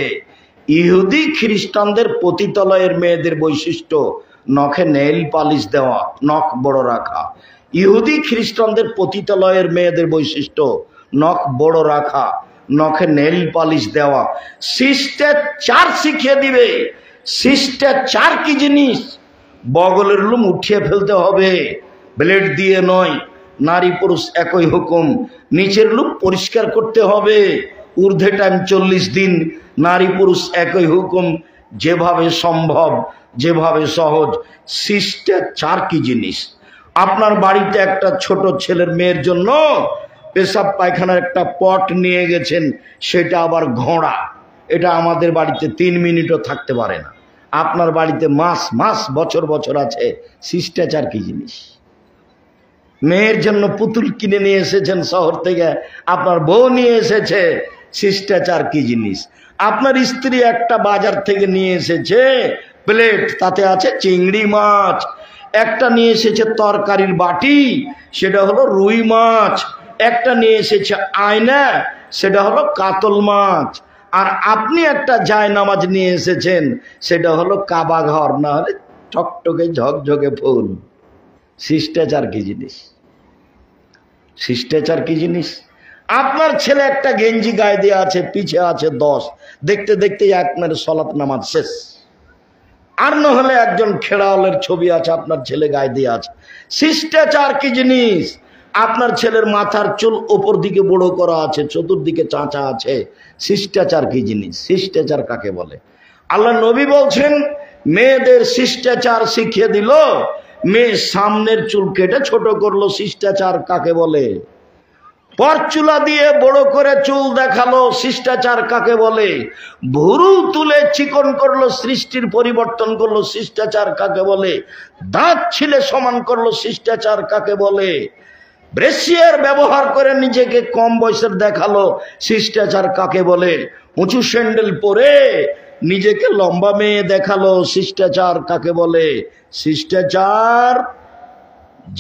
ইহুদি খ্রিস্টানদের পতিতালয়ের মেয়েদের বৈশিষ্ট্য নখে নেল পালিশ দেওয়া, নখ বড় রাখা। ইহুদি খ্রিস্টানদের পতিতালয়ের মেয়েদের বৈশিষ্ট্য নখ বড় রাখা, নখে নেল পালিশ দেওয়া। শিষ্টাচার শিখিয়ে দিবে। শিষ্টাচার কি জিনিস? বগলের লুম উঠিয়ে ফেলতে হবে, ব্লেড দিয়ে নয়। নারী পুরুষ একই হুকুম। নিচের লুম পরিষ্কার করতে হবে, ঊর্ধ্বে টাইম 40 দিন। নারী পুরুষ একই হুকুম, যেভাবে সম্ভব, যেভাবে সহজ। শিষ্টাচার কি জিনিস? আপনার বাড়িতে একটা ছোট ছেলের মেয়ের জন্য পেশাব পায়খানার একটা পট নিয়ে গেছেন, সেটা আবার ঘোড়া। এটা আমাদের বাড়িতে 3 মিনিটও থাকতে পারে না, আপনার বাড়িতে মাস মাস বছর বছর আছে। শিষ্টাচার কি জিনিস? মেয়ের জন্য পুতুল কিনে নিয়ে এসেছেন শহর থেকে, আপনার বউ নিয়ে এসেছে। শিষ্টাচার কি জিনিস? আপনার স্ত্রী একটা বাজার থেকে নিয়ে এসেছে প্লেট, তাতে আছে চিংড়ি মাছ। একটা নিয়ে এসেছে তরকারির বাটি, সেটা হলো রুই মাছ। একটা নিয়ে এসেছে আয়না, সেটা হলো কাতল মাছ। আর আপনি একটা জায়নামাজ নিয়ে এসেছেন, সেটা হলো কাবা ঘর, না হলে টকটকে ঝকঝকে ফুল। শিষ্টাচার কি জিনিস? শিষ্টাচার কি জিনিস? আপনার ছেলে একটা গেঞ্জি গায়ে দিয়ে আছে, পিছে আছে 10, দেখতে দেখতে আপনার সলাত নামাজ শেষ। আর না হলে একজন খেড়াওয়ালের ছবি আছে, আপনার ছেলে গায়ে দিয়ে আছে। শিষ্টাচার কি জিনিস? আপনার ছেলের মাথার চুল উপর দিকে বড় করা আছে, চতুর্দিকে চাঁচা আছে। শিষ্টাচার কি জিনিস? শিষ্টাচার কাকে বলে? আল্লাহ নবী বলছেন, মেয়েদের শিষ্টাচার শিখিয়ে দিল, মেয়ে সামনের চুল কেটে ছোট করলো। শিষ্টাচার কাকে বলে? পরচুলা দিয়ে বড় করে চুল দেখালো। শিষ্টাচার কাকে বলে? ভুরু তুলে চিকন করলো, সৃষ্টির পরিবর্তন করলো। শিষ্টাচার কাকে বলে? দাঁত ছিলে সমান করলো। শিষ্টাচার কাকে বলে? ব্রেসিয়ার ব্যবহার করে নিজেকে কম বয়সের দেখালো। শিষ্টাচার কাকে বলে? উঁচু স্যান্ডেল পরে নিজেকে লম্বা মেয়ে দেখালো। শিষ্টাচার কাকে বলে? শিষ্টাচার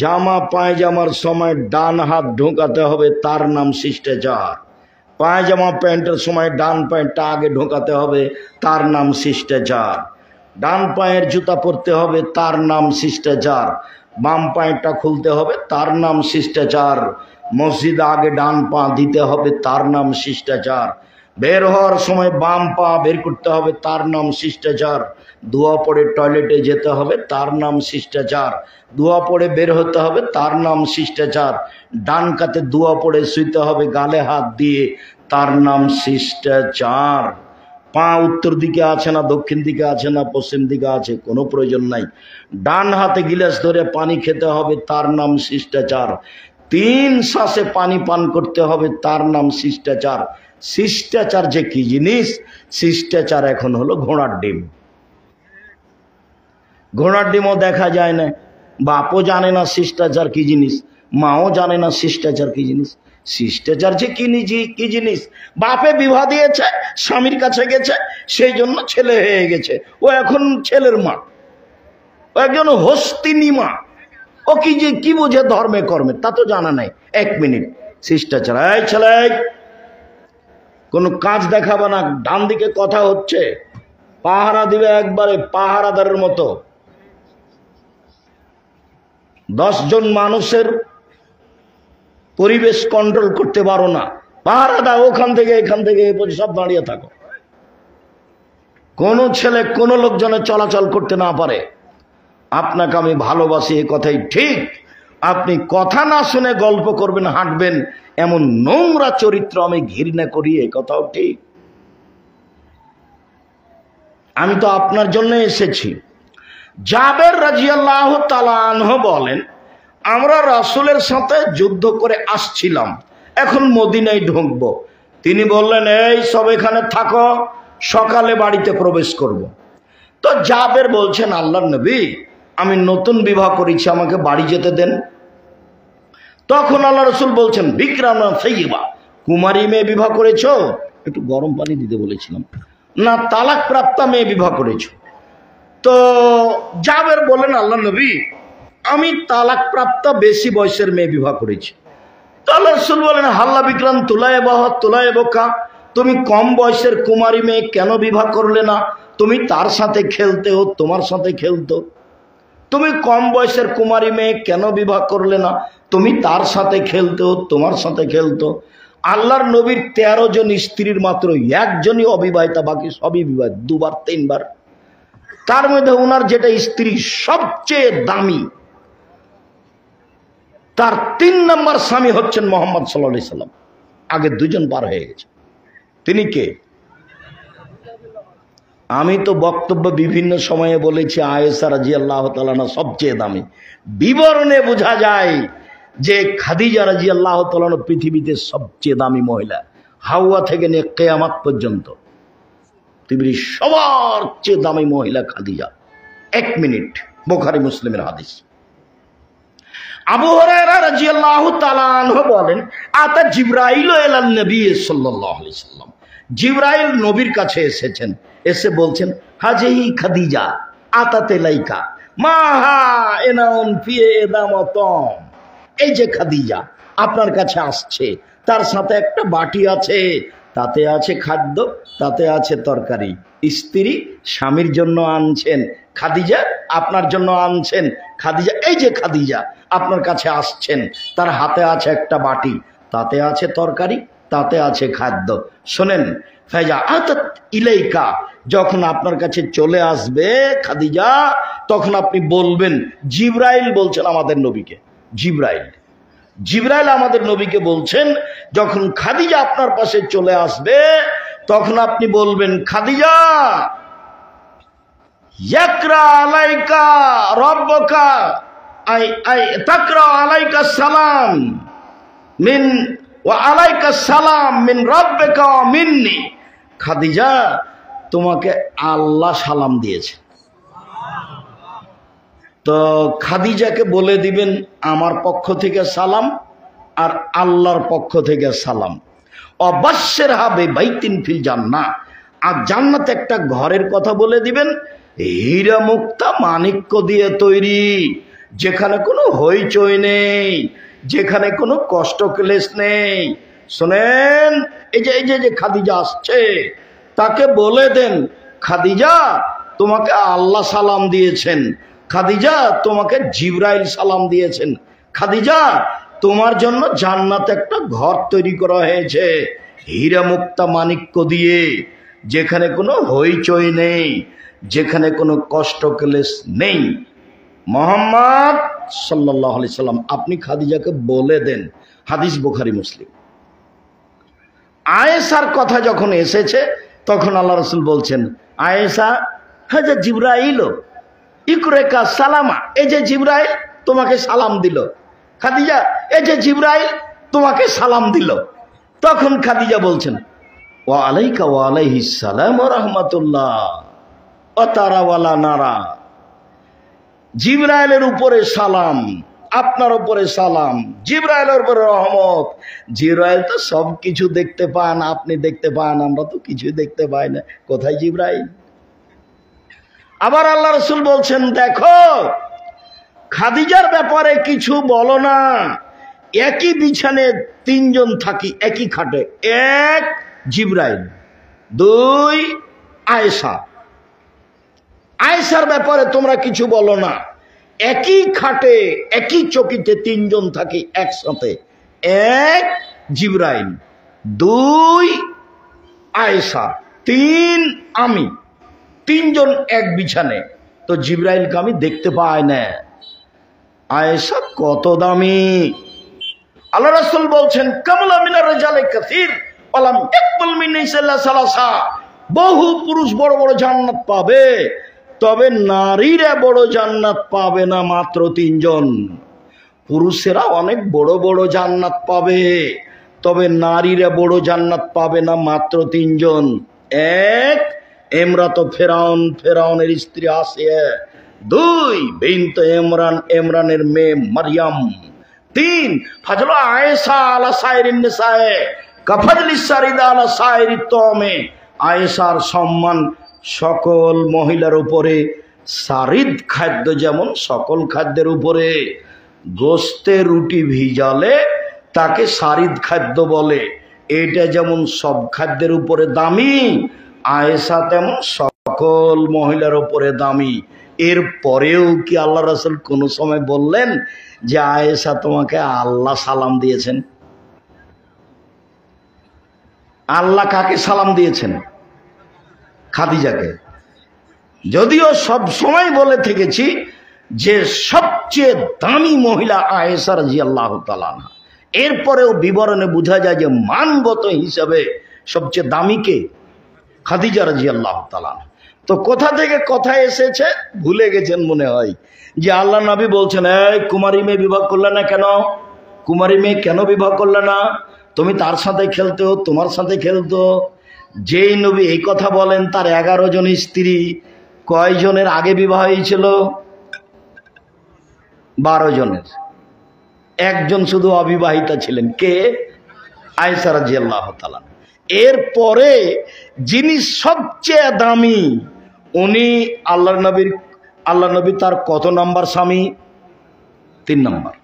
জামা পায়জামার সময় ডান হাত ঢোকাতে হবে, তার নাম শিষ্টাচার। পায়জামা প্যান্টের সময় ডান প্যান্টটা আগে ঢোকাতে হবে, তার নাম শিষ্টাচার। ডান পায়ের জুতা পরতে হবে, তার নাম শিষ্টাচার। বাম পায়েরটা খুলতে হবে, তার নাম শিষ্টাচার। মসজিদে আগে ডান পা দিতে হবে, তার নাম শিষ্টাচার। বের হওয়ার সময় বাম পা বের করতে হবে, তার নাম শিষ্টাচার। দোয়া পড়ে টয়লেটে যেতে হবে, তার নাম শিষ্টাচার। দোয়া পড়ে বের হতে হবে, তার নাম শিষ্টাচার। ডান কাতে দোয়া পড়ে শুইতে হবে গালে হাত দিয়ে, তার নাম শিষ্টাচার। পা উত্তর দিকে আছে না দক্ষিণ দিকে আছে না পশ্চিম দিকে আছে কোনো প্রয়োজন নাই। ডান হাতে গিলাস ধরে পানি খেতে হবে, তার নাম শিষ্টাচার। 3 শ্বাসে পানি পান করতে হবে, তার নাম শিষ্টাচার। শিষ্টাচার যে কি জিনিস, শিষ্টাচার এখন হলো ঘোড়ার ডিম। ঘোড়ার ডিমও দেখা যায় না, বাপও জানে না শিষ্টাচার কি জিনিস, মাও জানে না শিষ্টাচার কি জিনিস। শিষ্টাচার যে কি জিনিস, বাপে বিবাহ দিয়েছে, স্বামীর কাছে গেছে, সেই জন্য ছেলে হয়ে গেছে, ও এখন ছেলের মা, ও একজন হস্তিনী মা। ও কি বুঝে ধর্মে কর্মে, তা তো জানা নাই। 1 মিনিট, শিষ্টাচার। এই ছেলে, কোনো কাজ দেখাবে না, ডান দিকে কথা হচ্ছে, পাহারা দিবে একবারে পাহারাদারের মতো। 10 জন মানুষের পরিবেশ কন্ট্রোল করতে পারো না, পাহারা দাও, ওখান থেকে এখান থেকে সব দাঁড়িয়ে থাকো। কোন ছেলে কোন লোকজনের চলাচল করতে না পারে। আপনাকে আমি ভালোবাসি, এ কথাই ঠিক। আপনি কথা না শুনে গল্প করবেন, হাঁটবেন, এমন নোংরা চরিত্র আমি ঘৃণা করি, এ কথাও ঠিক। আমি তো আপনার জন্য এসেছি। জাবের রাদিয়াল্লাহু তাআলা আনহু বলেন, আমরা রাসূলের সাথে যুদ্ধ করে আসছিলাম, এখন মদিনায় ঢুকবো। তিনি বললেন, এই সব এখানে থাকো, সকালে বাড়িতে প্রবেশ করব। তো জাবের বলছেন, আল্লাহর নবী, আমি নতুন বিবাহ করেছি, আমাকে বাড়ি যেতে দেন। তখন আল্লাহ রাসূল বলছেন, বিকরামা সাইয়্যিবা, কুমারী মেয়ে বিবাহ করেছো? একটু গরম পানি দিতে বলেছিলাম। না, তালাক প্রাপ্তা মেয়ে বিবাহ করেছো? তো জাবের বলেন, আল্লাহ নবী, আমি তালাক প্রাপ্তা বেশি বয়সের মেয়ে বিবাহ করেছি। তো আল্লাহ রাসূল বলেন, হাল্লা বিকরাম তুলায় বোকা, তুমি কম বয়সের কুমারী মেয়ে কেন বিবাহ করলে না? তুমি তার সাথে খেলতে, ও তোমার সাথে খেলতো। তুমি কম বয়সের কুমারী মেয়ে কেন বিবাহ করলে না? তুমি তার সাথে খেলতে, ও তোমার সাথে খেলতো। আল্লাহর নবীর 13 জন স্ত্রীর মাত্র 1 জনই অবিবাহিতা, বাকি সবই বিবাহিত, 2 বার 3 বার। তার মধ্যে ওনার যেটা স্ত্রী সবচেয়ে দামি, তার 3 নম্বর স্বামী হচ্ছেন মুহাম্মদ সাল্লাল্লাহু আলাইহি সাল্লাম। আগে 2 জন পার হয়ে গেছে। তিনি কে? আমি তো বক্তব্য বিভিন্ন সময়ে বলেছি, আয়েশা রাদিয়াল্লাহু তাআলা সবচেয়ে দামি। বিবরণে বোঝা যায় যে খাদিজা রাদিয়াল্লাহু তাআলা পৃথিবীতে সবচেয়ে দামি মহিলা, হাওয়া থেকে নিয়ে কিয়ামত পর্যন্ত পৃথিবীর সবার চেয়ে দামি মহিলা খাদিজা। 1 মিনিট, বুখারী মুসলিমের হাদিস। আবু হুরায়রা রাদিয়াল্লাহু তাআলা আনহু বলেন, আতা জিবরাইল ইলান নবী সাল্লাল্লাহু আলাইহি সাল্লাম, জিবরাইল নবীর কাছে এসেছেন, এসে বলছেন, হাজিহি খাদিজা আতাতে লাইকা মাহা এনাউন ফি এদামাতম, এই যে খাদিজা আপনার কাছে আসছে, তার সাথে একটা বাটি আছে, তাতে আছে খাদ্য, তাতে আছে তরকারি। স্ত্রী স্বামীর জন্য আনছেন, খাদিজা আপনার জন্য আনছেন। খাদিজা, এই যে খাদিজা আপনার কাছে আসছেন, তার হাতে আছে একটা বাটি, তাতে আছে তরকারি, তাতে আছে খাদ্য। শোনেন, ফাইজা আতাত ইলাইকা, যখন আপনার কাছে চলে আসবে খাদিজা, তখন আপনি বলবেন, জিবরাইল বলছেন আমাদের নবীকে, জিবরাইল আমাদের নবীকে বলছেন, যখন খাদিজা আপনার পাশে চলে আসবে, তখন আপনি বলবেন, খাদিজা ইয়াকরা আলাইকা রাব্বুকা তাকরা আলাইকা সালাম মিন ওয়া আলাইকা সালাম মিন রাব্বিকা ওয়া মিন্নি। খাদিজা, তোমাকে আল্লাহ সালাম দিয়েছে। তো খাদিজাকে বলে দিবেন, আমার পক্ষ থেকে সালাম আর আল্লাহর পক্ষ থেকে সালাম। অবশ্যের হবে বাইতিন ফিল জান্নাহ, আর জান্নাতে একটা ঘরের কথা বলে দিবেন, হীরা মুক্তা মাণিক্য দিয়ে তৈরি, যেখানে কোনো হইচই নেই, যেখানে কোনো কষ্ট ক্লেশ নেই। শোনেন, এই যে খাদিজা আসছে, তাকে বলে দেন, খাদিজা তোমাকে আল্লাহ সালাম দিয়েছেন। খাদিজা তোমাকে জিবরাইল সালাম দিয়েছেন। খাদিজা তোমার জন্য জান্নাতে একটা ঘর তৈরি করা হয়েছে হীরা মুক্তা মাণিক্য দিয়ে, যেখানে কোনো হইচই নেই, যেখানে কোনো কষ্ট ক্লেশ নেই। মুহাম্মদ সাল্লাল্লাহু আলাইহি সাল্লাম আপনি খাদিজাকে বলে দেন। হাদিস বুখারী মুসলিম। আয়েশার কথা যখন এসেছে তখন আল্লাহ রাসূল বলছেন, আয়েশা হাজা জিবরাইল ইকরেকা সালামা, এই যে জিবরাইল তোমাকে সালাম দিল। খাদিজা এই যে জিবরাইল তোমাকে সালাম দিল। তখন খাদিজা বলছেন, ওয়া আলাইকা ওয়া আলাইহিস সালাম ওয়া রাহমাতুল্লাহ ওয়া তারা ওয়ালা নারা। জিবরাইলের উপরে সালাম, আপনার উপরে সালাম, জিবরাইলের উপরে রহমত। জিবরাইল তো সব কিছু দেখতে পান, আপনি দেখতে পান, আমরা তো কিছুই দেখতে পাই না, কোথায় জিবরাইল? আবার আল্লাহ রাসূল বলছেন, দেখো খাদিজার ব্যাপারে কিছু বলো না। একই বিছানে তিনজন থাকি, একই খাটে। এক জিবরাইল, দুই আয়েশা। আয়েশার ব্যাপারে তোমরা কিছু বলো না। একই খাটে একই চকিতে তিনজন থাকি একসাথে। এক জিবরাইল, দুই আয়েশা, তিন আমি, তিনজন এক বিছানে। তো জিবরাইলকে আমি দেখতে পাই না। আয়েশা কত দামি! আল্লাহ রাসূল বলছেন, কামলা মিনার রিজালে কাসীর ওয়ালাম ইয়াকমুল মিন নিসাইল্লা সালাসা। বহু পুরুষ বড় বড় জান্নাত পাবে, তবে নারীরা বড় জান্নাত পাবে না, মাত্র তিনজন। পুরুষেরা অনেক বড় বড় জান্নাত পাবে, তবে নারীরা বড় জান্নাত পাবে না, মাত্র তিনজন। এক ইমরাত ফেরাউন, ফেরাউনের স্ত্রী আসিয়া। দুই বিনত ইমরান, ইমরানের মেয়ে মারইয়াম। তিন ফাজলু আয়েশা আলা সাইরিন নিসায়ে কাফাজলিস সারিদা আলা সাইরি তমে। আয়েশার সম্মান সকল মহিলার উপরে, সারিদ খাদ্য যেমন সকল খাদ্যের উপরে। গোস্তের রুটি ভিজালে তাকে সারিদ খাদ্য বলে, এটা যেমন সব খাদ্যের উপরে দামি, আয়েশা তেমন সকল মহিলার উপরে দামি। এর পরেও কি আল্লাহ রাসূল কোনো সময় বললেন যে আয়েশা তোমাকে আল্লাহ সালাম দিয়েছেন? আল্লাহ কাকে সালাম দিয়েছেন? খাদিজাকে। যদিও সব সময় বলে থেকেছি যে সবচেয়ে দামি মহিলা আয়েশা রাদিয়াল্লাহু তাআলা আনহা। এরপরেও বিবরণে বোঝা যায় যে মানগত হিসাবে সবচেয়ে দামি কে? খাদিজা রাদিয়াল্লাহু তাআলা আনহা। তো কোথা থেকে কথা এসেছে ভুলে গেছেন মনে হয়, যে আল্লাহ নবী বলছেন, এই কুমারী মেয়ে বিবাহ করলে না কেন? কুমারী মেয়ে কেন বিবাহ করলে না? তুমি তার সাথে খেলতো, তোমার সাথে খেলতো। যেই নবী এই কথা বলেন তার 11 জন স্ত্রী, কয়জনের আগে বিবাহ হয়েছিল? 12 জনের। একজন শুধু অবিবাহিতা ছিলেন, কে? আয়েশা রাদিয়াল্লাহু তাআলা। এরপরে যিনি সবচেয়ে দামি, উনি আল্লাহ নবী তার কত নাম্বার স্বামী? 3 নাম্বার।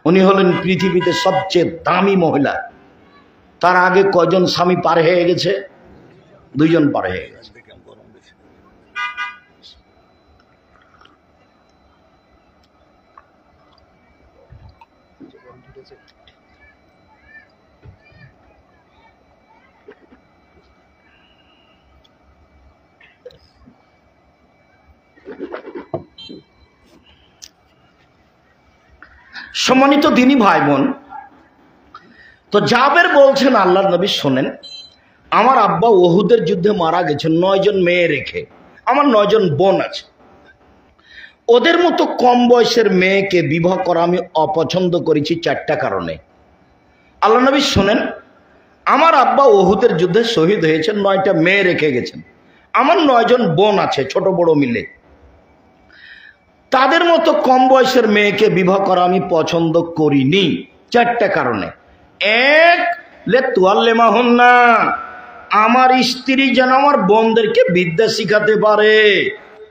উনি হলেন পৃথিবীতে সবচেয়ে দামি মহিলা। তার আগে কয়জন স্বামী পার হয়ে গেছে? 2 জন পার হয়ে গেছে। সম্মানিত দিনী ভাই বোন, তো জাবের বলছেন, আল্লাহর নবী শোনেন, আমার আব্বা উহুদের যুদ্ধে মারা গেছে 9 জন মেয়ে রেখে। আমার 9 জন বোন আছে। ওদের মতো কম বয়সের মেয়েকে বিবাহ করা আমি অপছন্দ করেছি 4টা কারণে। আল্লাহ নবী শোনেন, আমার আব্বা উহুদের যুদ্ধে শহীদ হয়েছেন, 9টা মেয়ে রেখে গেছেন। আমার 9 জন বোন আছে, ছোট বড় মিলে। তাদের মতো কম বয়সের মেয়েকে বিবাহ করা আমি পছন্দ করিনি 4টা কারণে। এক, লে তুয়াল্লেমা হন না, আমার স্ত্রী যেন আমার বোনদেরকে বিদ্যা শিখাতে পারে,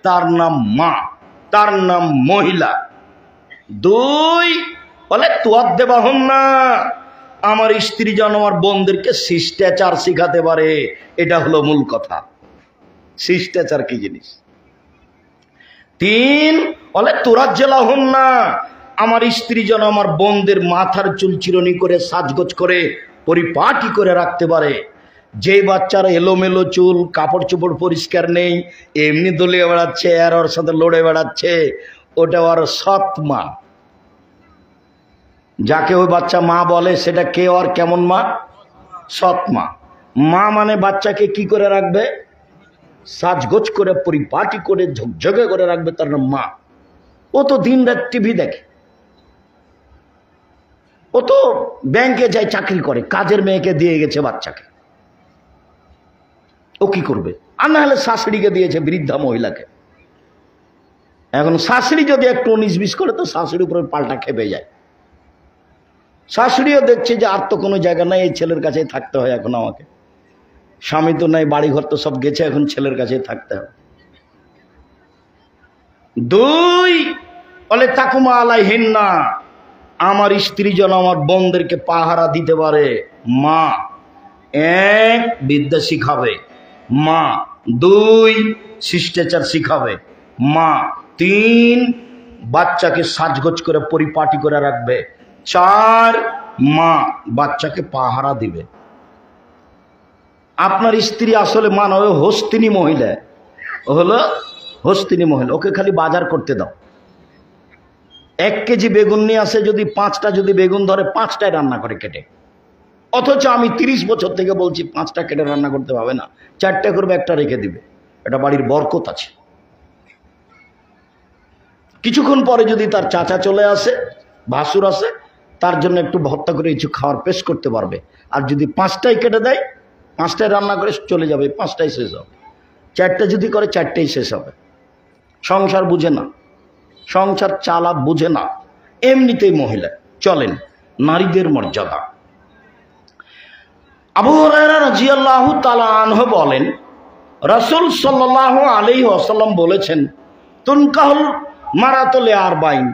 তার নাম মা, তার নাম মহিলা। 2, বলে তুয়াদ দেবা হন না, আমার স্ত্রী যেন আমার বোনদেরকে শিষ্টাচার শিখাতে পারে, এটা হলো মূল কথা। শিষ্টাচার কি জিনিস। 3 বলে তুরাজ্জালাহুন্না, আমার স্ত্রী যেন আমার বোনদের মাথার চুল চিরনি করে সাজগোজ করে পরিপাটি করে রাখতে পারে। যে বাচ্চার এলোমেলো চুল, কাপড় চোপড় পরিষ্কার নেই, এমনি দলিয়ে বেড়াচ্ছে আর ওর সাথে লড়ে বেড়াচ্ছে, ওটা ওর সৎ মা। যাকে ওই বাচ্চা মা বলে সেটা কে আর কেমন মা? সৎ মা। মা মানে বাচ্চাকে কি করে রাখবে? সাজগোজ করে পরিপাটি করে ঝকঝকে করে রাখবে, তার নাম মা। ও তো দিন রাত টিভি দেখে, ও তো ব্যাংকে যায় চাকরি করে, কাজের মেয়েকে দিয়ে গেছে বাচ্চাকে, ও কি করবে? আর না হলে শাশুড়িকে দিয়েছে, বৃদ্ধা মহিলাকে। এখন শাশুড়ি যদি একটু 19-20 করে তো শাশুড়ির উপরে পাল্টা খেপে যায়। শাশুড়িও দেখছে যে আর তো কোনো জায়গা নাই, এই ছেলের কাছেই থাকতে হয় এখন আমাকে, স্বামী তো নাই, বাড়িঘর তো সব গেছে, এখন ছেলের কাছেই থাকতে হবে। 2 বলে তাকুমা আলাইহিন্না, আমার স্ত্রী যেন আমার বোনদেরকে পাহারা দিতে পারে। মা 1 বিদ্যা শিখাবে, মা 2 শিষ্টাচার শিখাবে, মা 3 বাচ্চাকে সাজগোজ করে পরিপাটি করে রাখবে, 4 মা বাচ্চাকে পাহারা দিবে। আপনার স্ত্রী আসলে মা নয়, হস্তিনী মহিলা, ও হলো হস্তিনী মহিলা। ওকে খালি বাজার করতে দাও। 1 কেজি বেগুন নিয়ে আসে, যদি 5টা যদি বেগুন ধরে 5টায় রান্না করে কেটে। অথচ আমি 30 বছর থেকে বলছি 5টা কেটে রান্না করতে পারবে না, 4টে করবে, 1টা রেখে দিবে। এটা বাড়ির বরকত আছে। কিছুক্ষণ পরে যদি তার চাচা চলে আসে, ভাসুর আসে, তার জন্য একটু ভর্তা করে কিছু খাওয়ার পেশ করতে পারবে। আর যদি 5টায় কেটে দেয়, 5টায় রান্না করে চলে যাবে, 5টায় শেষ হবে। 4টে যদি করে 4টেই শেষ হবে। সংসার বুঝে না, সংসার চালা বুঝে না, এমনিতেই মহিলা চলেন। নারীদের মর্যাদা। আবু হুরায়রা রাদিয়াল্লাহু তাআলা আনহু বলেন, রাসূল সাল্লাল্লাহু আলাইহি ওয়াসাল্লাম বলেছেন, তুনকাহুল মারাতু লিআরবাইন,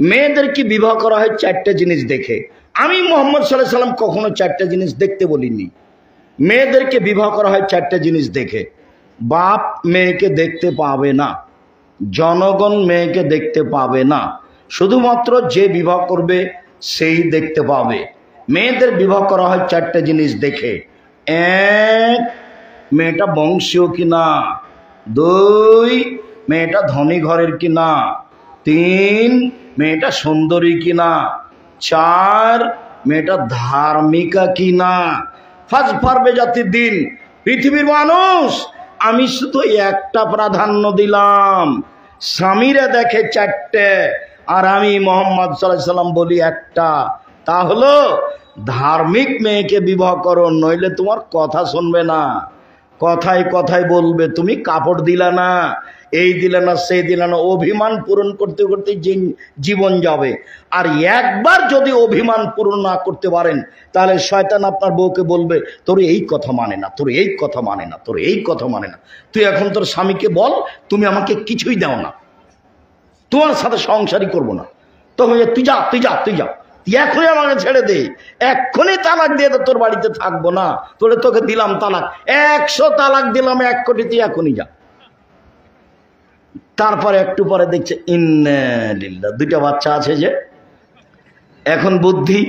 মেয়েদেরকে বিবাহ করা হয় 4টে জিনিস দেখে। আমি মুহাম্মদ সাল্লাল্লাহু আলাইহি ওয়াসাল্লাম কখনো 4টে জিনিস দেখতে বলিনি। মেয়েদেরকে বিবাহ করা হয় 4টে জিনিস দেখে। বাপ মেয়েকে দেখতে পাবে না, জনগণ মেয়েকে দেখতে পাবে না, শুধুমাত্র যে বিবাহ করবে সেই দেখতে পাবে। মেয়েদের বিবাহ করা হয় 4টে জিনিস দেখে। 1 মেয়েটা বংশীয় কিনা, 2 মেয়েটা ধনী ঘরের কিনা, 3 মেয়েটা সুন্দরী কিনা, 4 মেয়েটা ধার্মিকা কিনা। ফার্স্ট পারবে জাতির দিন, পৃথিবীর মানুষ আমি শুধু একটা প্রাধান্য দিলাম, স্বামীরা দেখে 4টে, আর আমি মুহাম্মদ সাল্লাল্লাহু আলাইহি ওয়াসাল্লাম বলি একটা, তা হলো ধার্মিক মেয়েকে বিবাহ করো, নইলে তোমার কথা শুনবে না, কথায় কথায় বলবে তুমি কাপড় দিলা না, এই দিলে না, সেই দিলে না, অভিমান পূরণ করতে করতে জীবন যাবে। আর একবার যদি অভিমান পূরণ না করতে পারেন, তাহলে শয়তান আপনার বউকে বলবে, তোর এই কথা মানে না, তোর এই কথা মানে না, তোর এই কথা মানে না, তুই এখন তোর স্বামীকে বল তুমি আমাকে কিছুই দাও না, তোমার সাথে সংসারই করবো না। তখন তুই যা, তুই যা, তুই যা, এখনই আমাকে ছেড়ে দে, এক্ষুনি তালাক দিয়ে তো তোর বাড়িতে থাকবো না, তোরে তোকে দিলাম তালাক, 100 তালাক দিলাম, 1 কোটি, তুই এখনই যা। তারপরে একটু পরে দেখছে ইন্না লিল্লাহ, 2টা বাচ্চা আছে যে, এখন বুদ্ধি।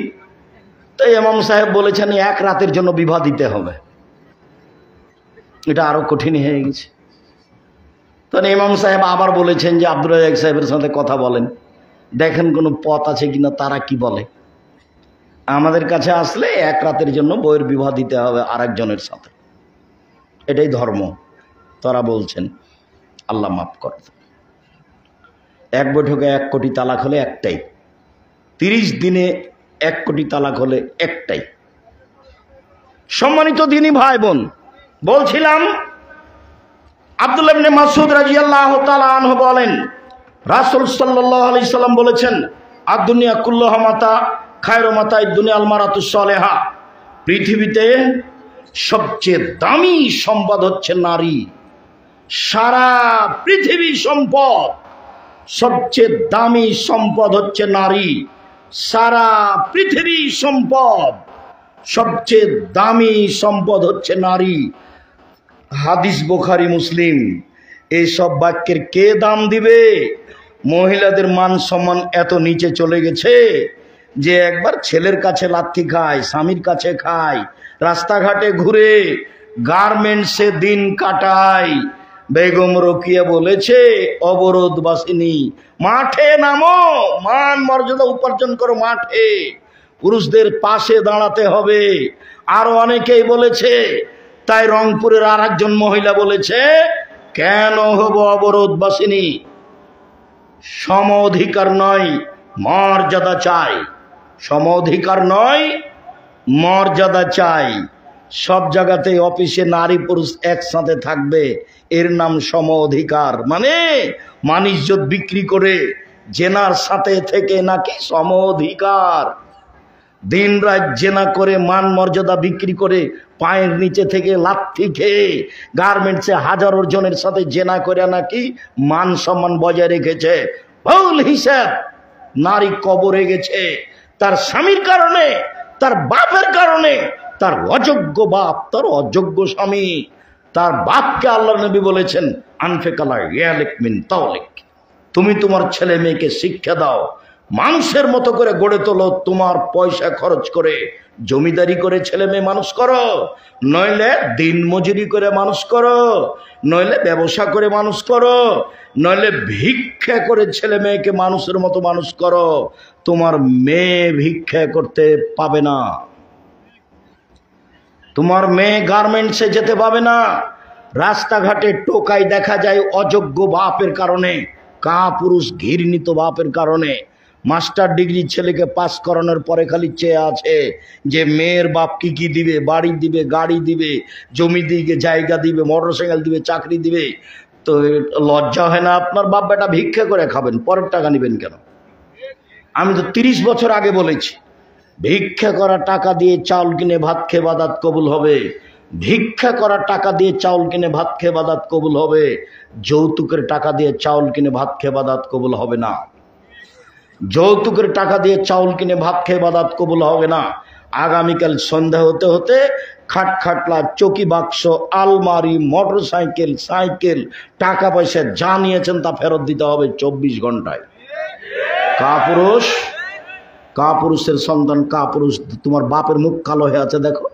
তো ইমাম সাহেব বলেছেন 1 রাতের জন্য বিবাহ দিতে হবে। এটা আরো কঠিন হয়ে গেছে। তখন ইমাম সাহেব আবার বলেছেন যে আব্দুর রাজ্জাক সাহেবের সাথে কথা বলেন, দেখেন কোনো পথ আছে কিনা, তারা কি বলে। আমাদের কাছে আসলে 1 রাতের জন্য বইয়ের বিবাহ দিতে হবে আরেকজনের সাথে, এটাই ধর্ম। তারা বলছেন আল্লাহ মাফ করে, 1 বৈঠকে 1 কোটি তালাক হলে একটাই, 30 দিনে 1 কোটি তালাক হলে একটাই। সম্মানিত দিনী ভাই বোন, বলছিলাম আব্দুল্লাহ ইবনে মাসউদ রাদিয়াল্লাহু তাআলা আনহু বলেন, রাসূল সাল্লাল্লাহু আলাইহি সাল্লাম বলেছেন, আদ-দুনিয়া কুল্লুহা মাতা, খায়রু মাতা'id দুনিয়া আল মারাতুস সালেহা, পৃথিবীতে সবচেয়ে দামি সম্পদ হচ্ছে নারী। সারা পৃথিবী সম্পদ, সবচেয়ে দামি সম্পদ হচ্ছে নারী। সারা পৃথিবী সম্পদ, সবচেয়ে দামি সম্পদ হচ্ছে নারী। হাদিস বুখারী মুসলিম। এইসব বাক্যের কে দাম দিবে? মহিলাদের মান সম্মান এত নিচে চলে গেছে যে একবার ছেলের কাছে লাথি খায়, স্বামীর কাছে খায়, রাস্তাঘাটে ঘুরে, গার্মেন্টসে দিন কাটায়। বেগম রোকিয়া বলেছে, অবরোধ বাসিনী মাঠে নামো, মান মর্যাদা উপার্জন করো মাঠে, পুরুষদের পাশে দাঁড়াতে হবে। আরো অনেকেই বলেছে। তাই রংপুরের আর একজন মহিলা বলেছে, কেন হব অবরোধ বাসিনী? সম অধিকার নয়, মর্যাদা চাই। সম অধিকার নয়, মর্যাদা চাই। সব জায়গাতে অফিসে নারী পুরুষ একসাথে থাকবে, এর নাম সম অধিকার। মানে মানিজ্যত বিক্রি করে জেনার সাথে থেকে নাকি সম অধিকার। দিন রাত জেনা করে, মান মর্যাদা বিক্রি করে, পায়ের নিচে থেকে লাথি খেয়ে, গার্মেন্টসে হাজারো জনের সাথে জেনা করে নাকি মান সম্মান বজায় রেখেছে। ভুল হিসাব। নারী কবরে গেছে তার স্বামীর কারণে, তার বাপের কারণে। তার অযোগ্য বাপ, তার অযোগ্য স্বামী। তার বাপকে আল্লাহর নবী বলেছেন, আনফিকালা ইয়ালিক মিন তাওলিক, তুমি তোমার ছেলে মেয়েকে শিক্ষা দাও, মানুষের মতো করে গড়ে তোলো। তোমার পয়সা খরচ করে, জমিদারি করে ছেলে মেয়ে মানুষ করো, নইলে দিন মজুরি করে মানুষ করো, নইলে ব্যবসা করে মানুষ করো, নইলে ভিক্ষা করে ছেলে মেয়েকে মানুষের মতো মানুষ করো। তোমার মেয়ে ভিক্ষা করতে পাবে না, তোমার মেয়ে গার্মেন্টসে যেতে পাবে না। রাস্তাঘাটে টোকাই দেখা যায় অযোগ্য বাপের কারণে, কাপুরুষ ঘৃণিত বাপের কারণে। মাস্টার ডিগ্রি ছেলেকে পাস করানোর পরে খালি চেয়ে আছে যে মেয়ের বাপ কি কি দিবে, বাড়ি দিবে, গাড়ি দিবে, জমি দিবে, জায়গা দিবে, মোটরসাইকেল দিবে, চাকরি দিবে। তো লজ্জা হয় না আপনার? বাপ বেটা ভিক্ষা করে খাবেন, পরের টাকা নেবেন কেন? আমি তো 30 বছর আগে বলেছি, ভিক্ষা করা টাকা দিয়ে চাউল কিনে ভাত খেয়ে বাদাত কবুল হবে। ভিক্ষা করা টাকা দিয়ে চাউল কিনে ভাত খেয়ে বাদাত কবুল হবে। যৌতুকের টাকা দিয়ে চাউল কিনে ভাত খেয়ে বাদাত কবুল হবে না। যৌতুকের টাকা দিয়ে চাউল কিনে ভাত খেয়ে বাদাত কবুল হবে না। আগামীকাল সন্ধ্যা হতে হতে খাট খাটলা, চকি বাক্স, আলমারি, মোটর সাইকেল, সাইকেল, টাকা পয়সা যা নিয়েছেন তা ফেরত দিতে হবে 24 ঘন্টায়। কাপুরুষ, কাপুরুষের সন্তান, কাপুরুষ। তোমার বাপের মুখ কালো হয়ে আছে দেখো।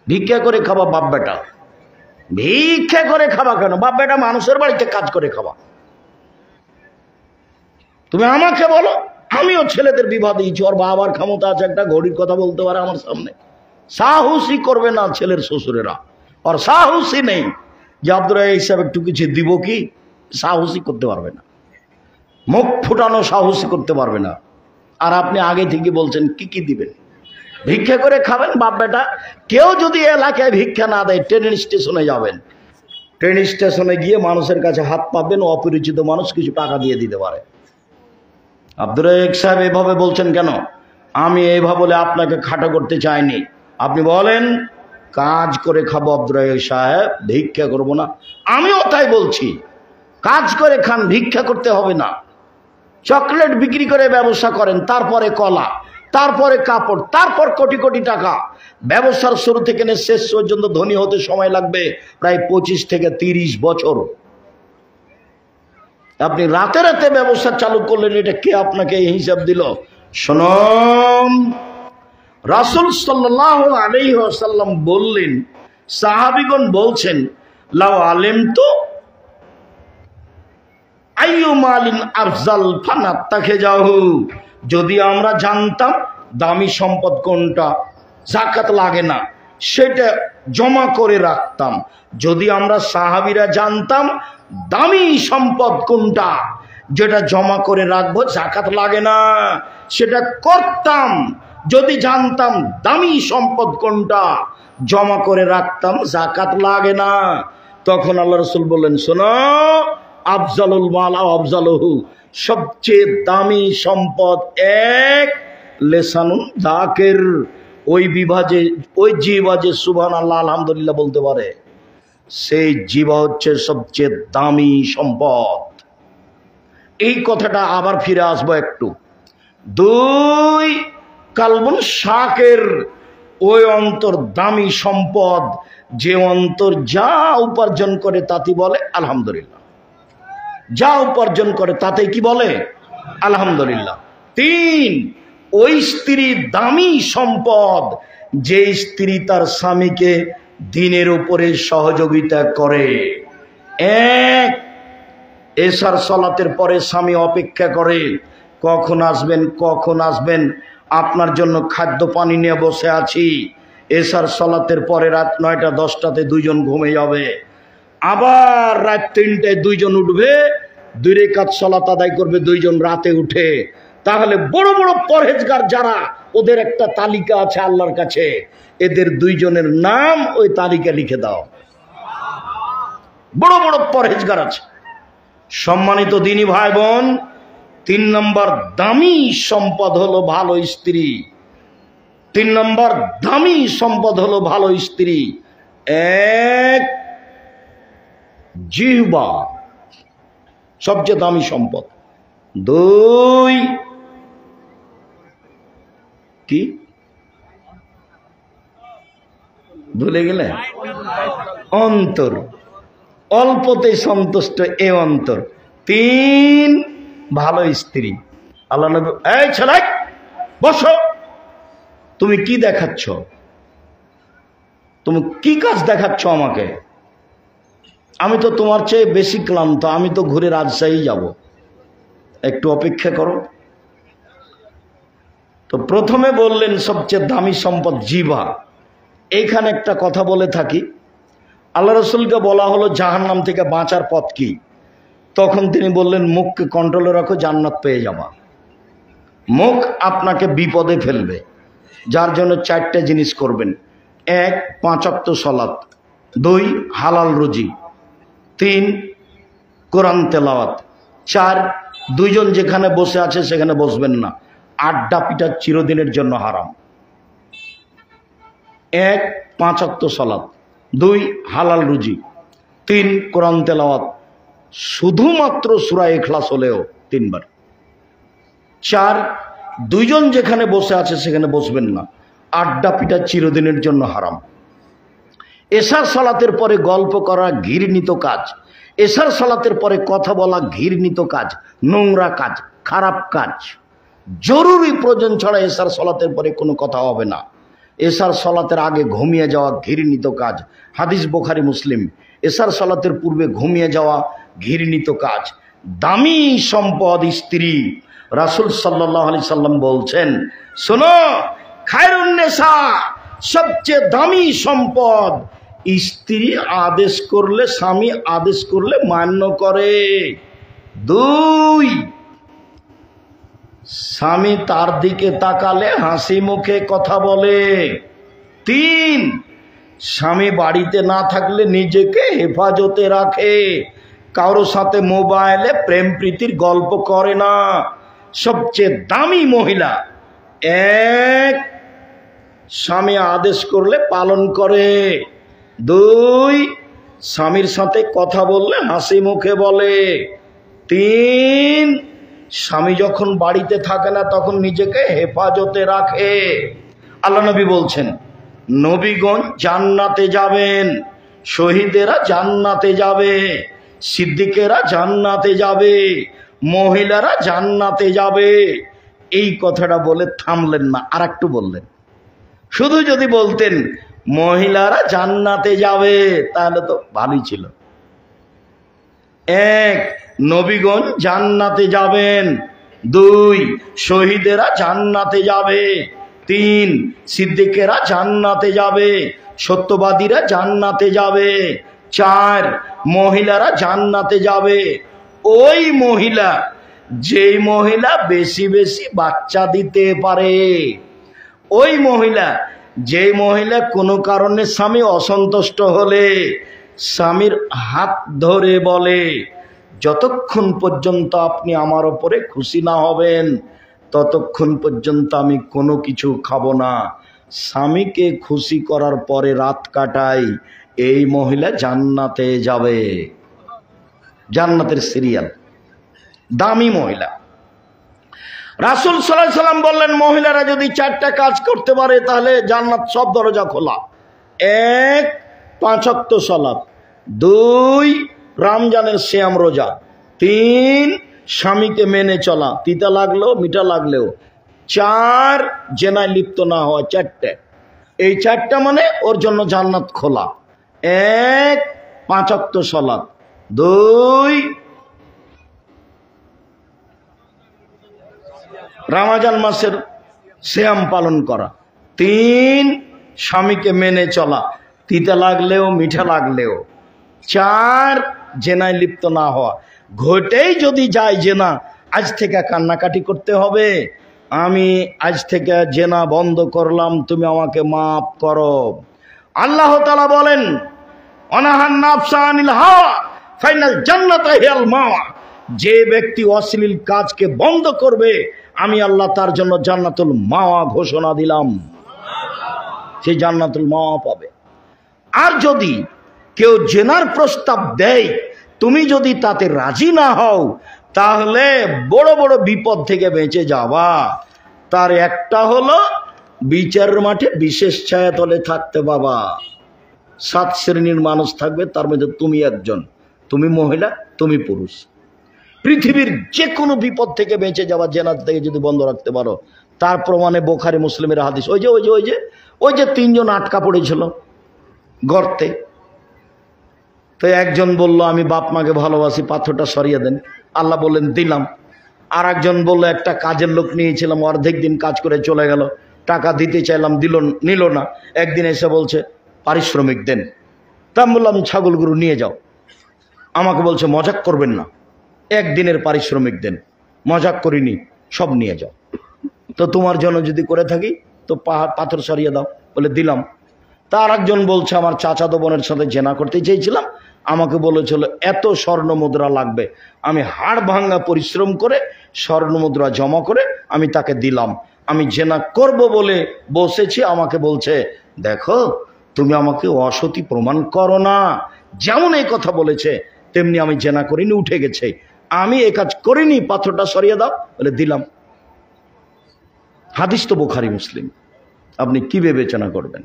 ভিক্ষা করে খাবা বাপ বেটা, ভিক্ষা করে খাবা কেন? বাপ বেটা মানুষের বাড়িতে কাজ করে খাবা। তুমি আমাকে বলো, আমিও ছেলেদের বিবাহ দিয়েছি, ওর বাবার ক্ষমতা আছে একটা ঘড়ির কথা বলতে পারে আমার সামনে। সাহসী করবে না ছেলের শ্বশুরেরা, আর সাহসী নেই যে আব্দুর হিসাবে একটু কিছু দিব, কি সাহসী করতে পারবে না, মুখ ফুটানো সাহসী করতে পারবে না। আর আপনি আগে থেকে বলছেন কি কি দিবেন? ভিক্ষা করে খাবেন বাপ বেটা। কেউ যদি এলাকায় ভিক্ষা না দেয়, ট্রেন স্টেশনে যাবেন, ট্রেন স্টেশনে গিয়ে মানুষের কাছে হাত পাবেন, অপরিচিত মানুষ কিছু টাকা দিয়ে দিতে পারে। আব্দুর রাজ্জাক সাহেব এভাবে বলছেন কেন? আমি এইভাবে বলে আপনাকে খাটো করতে চাইনি। আপনি বলেন কাজ করে খাবো আব্দুর রাজ্জাক সাহেব, ভিক্ষা করব না। আমিও তাই বলছি, কাজ করে খান, ভিক্ষা করতে হবে না। চকলেট বিক্রি করে ব্যবসা করেন, তারপরে কলা, তারপরে কাপড়, তারপর কোটি কোটি টাকা। ব্যবসার শুরু থেকে শেষ পর্যন্ত ধনী হতে সময় লাগবে প্রায় 25 থেকে 30 বছর। আপনি রাতে রাতে ব্যবসা চালু করলেন, এটা কে আপনাকে এই হিসাব দিল? শোনম, রাসূল সাল্লাল্লাহু আলাইহি ওয়াসাল্লাম বললেন, সাহাবীগণ বলছেন, লাউ আলিমতু আইয়ু মালিন আফজাল ফানাত্তাখিযাহু, যদি আমরা জানতাম দামি সম্পদ কোনটা, যাকাত লাগে না, সেটা জমা করে রাখতাম। যদি আমরা সাহাবীরা জানতাম দামি সম্পদ কোনটা, যেটা জমা করে রাখবো, যাকাত লাগে না, সেটা করতাম। যদি জানতাম দামি সম্পদ কোনটা, জমা করে রাখতাম, যাকাত লাগে না। তখন আল্লাহ রাসূল বললেন, শোনো, আফজালুল মাল আফজালুহু, সবচেয়ে দামি সম্পদ এক লিসানুন যাকির, ওই বিভাজে, ওই জিহ্বা যে সুবহানাল্লাহ আলহামদুলিল্লাহ বলতে পারে, সেই জিহ্বা হচ্ছে সবচেয়ে দামি সম্পদ। এই কথাটা আবার ফিরে আসবো একটু। দুই, কালবুন শাকের, ওই অন্তর দামি সম্পদ, যে অন্তর যা উপার্জন করে তাতে বলে আলহামদুলিল্লাহ, যা উপার্জন করে তাতে কি বলে আলহামদুলিল্লাহ। 3, ওই স্ত্রী দামি সম্পদ যে স্ত্রী তার স্বামীকে দিনের উপরে সহযোগিতা করে। 1, এশার সালাতের পরে স্বামী অপেক্ষা করে, কখন আসবেন কখন আসবেন, আপনার জন্য খাদ্য পানি নিয়ে বসে আছি। এশার সালাতের পরে রাত 9টা 10টাতে দুইজন ঘুমে যাবে, আবার রাত 3টায় দুইজন উঠবে, 2 রাকাত সালাত আদায় করবে দুইজন রাতে উঠে। তাহলে বড় বড় পরহেজগার যারা, ওদের একটা তালিকা আছে আল্লাহর কাছে, এদের দুইজনের নাম ওই তালিকা লিখে দাও। বড় বড় পরহেজগার আছে। সম্মানিত দিনী ভাই বোন, 3 নম্বর দামি সম্পদ হলো ভালো স্ত্রী। 3 নম্বর দামি সম্পদ হলো ভালো স্ত্রী। 1, জিহ্বা, সবচেয়ে দামি সম্পদ। 2, কি ভুলে গেলে? অন্তর, অল্পতে সন্তুষ্ট এ অন্তর। 3, ভালো স্ত্রী। আল্লাহ নবী, এই ছেলে বসো, তুমি কি দেখাচ্ছ? তুমি কি কাজ দেখাচ্ছ আমাকে? আমি তো তোমার চেয়ে বেশি ক্লান্ত, আমি তো ঘুরে রাজশাহী যাব, একটু অপেক্ষা করো। তো প্রথমে বললেন সবচেয়ে দামি সম্পদ জিহ্বা। এইখানে একটা কথা বলে থাকি, আল্লাহ রসুলকে বলা হলো জাহান্নাম থেকে বাঁচার পথ কি? তখন তিনি বললেন মুখকে কন্ট্রোলে রাখো, জান্নাত পেয়ে যাবা। মুখ আপনাকে বিপদে ফেলবে, যার জন্য 4টে জিনিস করবেন। 1, 5 ওয়াক্ত সালাত। 2, হালাল রুজি। 3, কোরআন তেলাওয়াত। 4, দুইজন যেখানে বসে আছে সেখানে বসবেন না, আড্ডা পিটা চিরদিনের জন্য হারাম। 1, 5 ওয়াক্ত সালাত। 2, হালাল রুজি। 3, কোরআন তেলাওয়াত, শুধুমাত্র সূরা ইখলাস হলেও 3 বার। 4, দুইজন যেখানে বসে আছে সেখানে বসবেন না, আড্ডা পিটা চিরদিনের জন্য হারাম। এশার সালাতের পরে গল্প করা ঘৃণিত কাজ। এশার সালাতের পরে কথা বলা ঘৃণিত কাজ, নোংরা কাজ, খারাপ কাজ। জরুরি প্রয়োজন ছাড়া এশার সালাতের পরে কোনো কথা হবে না। এশার সালাতের আগে ঘুমিয়ে যাওয়া ঘৃণিত কাজ, হাদিস বুখারী মুসলিম। এশার সালাতের পূর্বে ঘুমিয়ে যাওয়া ঘৃণিত কাজ। দামি সম্পদ স্ত্রী। রাসূল সাল্লাল্লাহু আলাইহি সাল্লাম বলছেন, শোনো, খায়রুন নিসা, সবচেয়ে দামি সম্পদ স্ত্রী আদেশ করলে, স্বামী আদেশ করলে মান্য করে। 2, স্বামী তার দিকে তাকালে হাসি মুখে কথা বলে। 3, স্বামী বাড়িতে না থাকলে নিজেকে হেফাজতে রাখে, কারোর সাথে মোবাইলে প্রেম প্রীতির গল্প করে না। সবচেয়ে দামি মহিলা। 1, স্বামী আদেশ করলে পালন করে। 2, স্বামীর সাথে কথা বললে হাসি মুখে বলে। 3, স্বামী যখন বাড়িতে থাকে না তখন নিজেকে হেফাজতে রাখে। আল্লাহ নবী বলছেন, নবীগণ জান্নাতে যাবেন, শহীদেরা জান্নাতে যাবে, সিদ্দিকেরা জান্নাতে যাবে, মহিলারা জান্নাতে যাবে। এই কথাটা বলে থামলেন না, আর একটু বললেন। শুধু যদি বলতেন মহিলারা জান্নাতে যাবে তাহলে তো ভালোই ছিল। 1, নবীগণ জান্নাতে যাবেন। 2, শহীদেরা জান্নাতে যাবে। 3, সিদ্দিকেরা জান্নাতে যাবে, সত্যবাদীরা জান্নাতে যাবে। 4, মহিলারা জান্নাতে যাবে। ওই মহিলা, যেই মহিলা বেশি বেশি বাচ্চা দিতে পারে, ওই মহিলা, যে মহিলা কোনো কারণে স্বামী অসন্তুষ্ট হলে স্বামীর হাত ধরে বলে, যতক্ষণ পর্যন্ত আপনি আমার ওপরে খুশি না হবেন ততক্ষণ পর্যন্ত আমি কোনো কিছু খাবো না। স্বামীকে খুশি করার পরে রাত কাটাই, এই মহিলা জান্নাতে যাবে। জান্নাতের সিরিয়াল, দামি মহিলা। রাসূল সাল্লাল্লাহু আলাইহি সাল্লাম বললেন, মহিলারা যদি 4টা কাজ করতে পারে তাহলে জান্নাত সব দরজা খোলা। 1, 5 ওয়াক্ত সালাত, 2, রমজানের সিয়াম রোজা, 3, স্বামীকে মেনে চলা, তিতা লাগলেও মিঠা লাগলেও, 4, জেনায় লিপ্ত না হওয়া। 4টে, এই 4টা মানে ওর জন্য জান্নাত খোলা। 1, 5 ওয়াক্ত সালাত, 2, রমজান মাসের সিয়াম পালন করা, 3, স্বামীকে মেনে চলা, তিতা লাগলেও মিঠা লাগলেও, 4, জেনায় লিপ্ত না হওয়া। ঘটেই যদি যায় জেনা, আজ থেকে কান্নাকাটি করতে হবে, আমি আজ থেকে জেনা বন্ধ করলাম, তুমি আমাকে মাফ করো। আল্লাহ তাআলা বলেন, অনাহান নাফসা আনিল হাওয়া ফাইনাল জান্নাতা হিয়াল মাওয়া। যে ব্যক্তি অশ্লীল কাজকে বন্ধ করবে, আমি আল্লাহ তার জন্য জান্নাতুল মাওয়া ঘোষণা দিলাম, সে জান্নাতুল মাওয়া পাবে। আর যদি কেউ জেনার প্রস্তাব দেয়, তুমি যদি তাতে রাজি না হও, তাহলে বড় বড় বিপদ থেকে বেঁচে যাবা। তার একটা হলো বিচারের মাঠে বিশেষ ছায়াতলে থাকতে পাবা। 7 শ্রেণীর মানুষ থাকবে, তার মধ্যে তুমি একজন, তুমি মহিলা, তুমি পুরুষ। পৃথিবীর যে কোনো বিপদ থেকে বেঁচে যাওয়া, জেনার থেকে যদি বন্ধ রাখতে পারো। তার প্রমাণে বুখারী মুসলিমের হাদিস, ওই যে 3 জন আটকা পড়েছিল গর্তে। তো একজন বলল, আমি বাপ মাকে ভালোবাসি, পাথরটা সরিয়ে দেন। আল্লাহ বললেন, দিলাম। আর একজন বলল, একটা কাজের লোক নিয়েছিলাম, অর্ধেক দিন কাজ করে চলে গেল, টাকা দিতে চাইলাম, নিল না। একদিন এসে বলছে পারিশ্রমিক দেন। তা আমি বললাম, ছাগল গরু নিয়ে যাও। আমাকে বলছে, মজাক করবেন না, একদিনের পারিশ্রমিক দেন। মজাক করিনি, সব নিয়ে যাও। তো তোমার জন্য যদি করে থাকি তো পাথর সরিয়ে দাও। বলে, দিলাম। তার একজন বলছে, আমার চাচাতো বোনের সাথে জেনা করতে চেয়েছিলাম, আমাকে বলেছিল এত স্বর্ণ মুদ্রা লাগবে। আমি হাড় ভাঙা পরিশ্রম করে স্বর্ণ মুদ্রা জমা করে আমি তাকে দিলাম। আমি জেনা করব বলে বসেছি, আমাকে বলছে, দেখো তুমি আমাকে অসতী প্রমাণ করো না। যেমন এই কথা বলেছে তেমনি আমি জেনা করিনি, উঠে গেছে। আমি এই কাজ করিনি, পাথরটা সরিয়ে দাও। বলে, দিলাম। হাদিস তো বুখারী মুসলিম। আপনি কি বিবেচনা করবেন?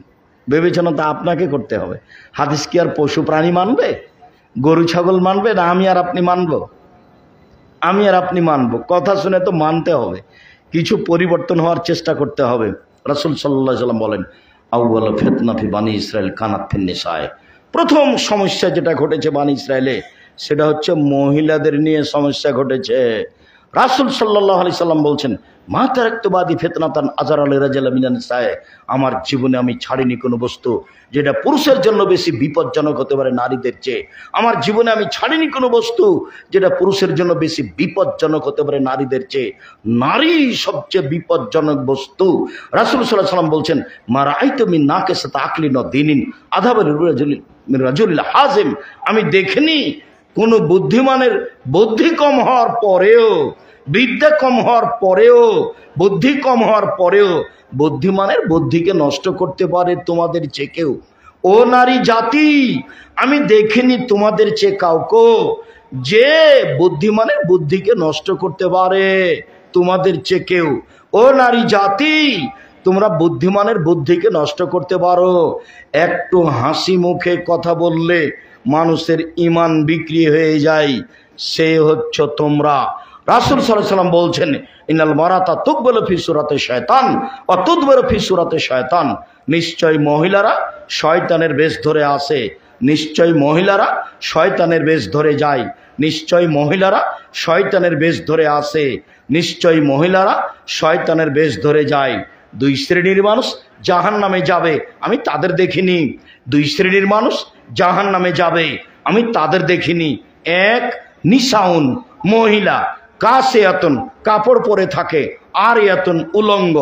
বিবেচনা তো আপনাকে করতে হবে। হাদিস কি আর পশু প্রাণী মানবে? গরু ছাগল মানবে না আমি আর আপনি মানব? আমি আর আপনি মানব? কথা শুনে তো মানতে হবে, কিছু পরিবর্তন হওয়ার চেষ্টা করতে হবে। রাসূল সাল্লাল্লাহু আলাইহি ওয়াসাল্লাম বলেন, আউয়াল ফিতনা ফি বানি ইসরাইল কানাত ফিন নিসায়ে। প্রথম সমস্যা যেটা ঘটেছে বানি ইসরায়েলে, সেটা হচ্ছে মহিলাদের নিয়ে সমস্যা ঘটেছে। রাসূল সাল্লাল্লাহু আলাইহি সাল্লাম বলছেন, মা তারাকতু বাদি ফিতনাতান আযারা লিরাজালিন মিনান নিসায়ে। আমার জীবনে আমি ছাড়িনি কোনো বস্তু যেটা পুরুষের জন্য বেশি বিপজ্জনক হতে পারে নারীদের চেয়ে। আমার জীবনে আমি ছাড়িনি কোনো বস্তু যেটা পুরুষের জন্য বেশি বিপজ্জনক হতে পারে নারীদের চেয়ে। নারী সবচেয়ে বিপজ্জনক বস্তু। রাসূল সাল্লাল্লাহু আলাইহি সাল্লাম বলছেন, মা রাআইতু মিন নাকিসাত আকলিন ওয়া দীনিন আযাবা লিরাজুলিল হাজিম। আমি দেখিনি কোনো বুদ্ধিমানের বুদ্ধি কম হওয়ার পরেও, বিদ্যা কম হওয়ার পরেও, বুদ্ধি কম হওয়ার পরেও বুদ্ধিমানের বুদ্ধিকে নষ্ট করতে পারে তোমাদের চেয়ে কেউ। ও নারী জাতি, আমি দেখিনি তোমাদের চেয়ে কাউকে যে বুদ্ধিমানের বুদ্ধিকে নষ্ট করতে পারে তোমাদের চেয়ে কেউ। ও নারী জাতি, তোমরা বুদ্ধিমানের বুদ্ধিকে নষ্ট করতে পারো। একটু হাসি মুখে কথা বললে মানুষের ঈমান বিক্রি হয়ে যায়, সে হচ্ছে তোমরা। রাসূল সাল্লাল্লাহু আলাইহি ওয়াসাল্লাম বলছেন, ইন্নাল মারাতা তুকবালু ফি সূরাতি শায়তান ওয়া তুদবারু ফি সূরাতি শায়তান। নিশ্চয় মহিলারা শয়তানের বেশ ধরে আসে, নিশ্চয় মহিলারা শয়তানের বেশ ধরে যায়, নিশ্চয় মহিলারা শয়তানের বেশ ধরে আসে, নিশ্চয় মহিলারা শয়তানের বেশ ধরে যায়। 2 শ্রেণীর মানুষ জাহান্নামে যাবে, আমি তাদের দেখিনি। 2 শ্রেণীর মানুষ জাহান্নামে যাবে, আমি তাদের দেখিনি। 1, নিসাউন, মহিলা, কাসিয়াতুন, কাপড় পরে থাকে, আর ইয়াতুন, উলঙ্গ,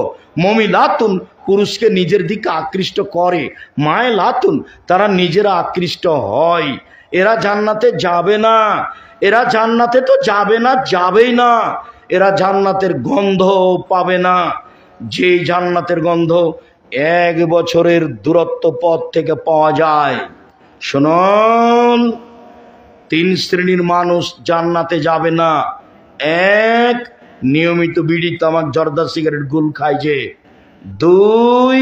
মমিলাতুন, পুরুষকে নিজের দিকে আকৃষ্ট করে, মায়লাতুন, তারা নিজেরা আকৃষ্ট হয়। এরা জান্নাতে যাবে না, এরা জান্নাতে তো যাবে না, যাবেই না। এরা জান্নাতের গন্ধ পাবে না, যে জান্নাতের গন্ধ 1 বছরের দূরত্ব পথ থেকে পাওয়া যায়। শুনুন, 3 শ্রেণীর মানুষ জান্নাতে যাবে না। 1, নিয়মিত বিড়ি তামাক জর্দা সিগারেট গুল খায় যে। 2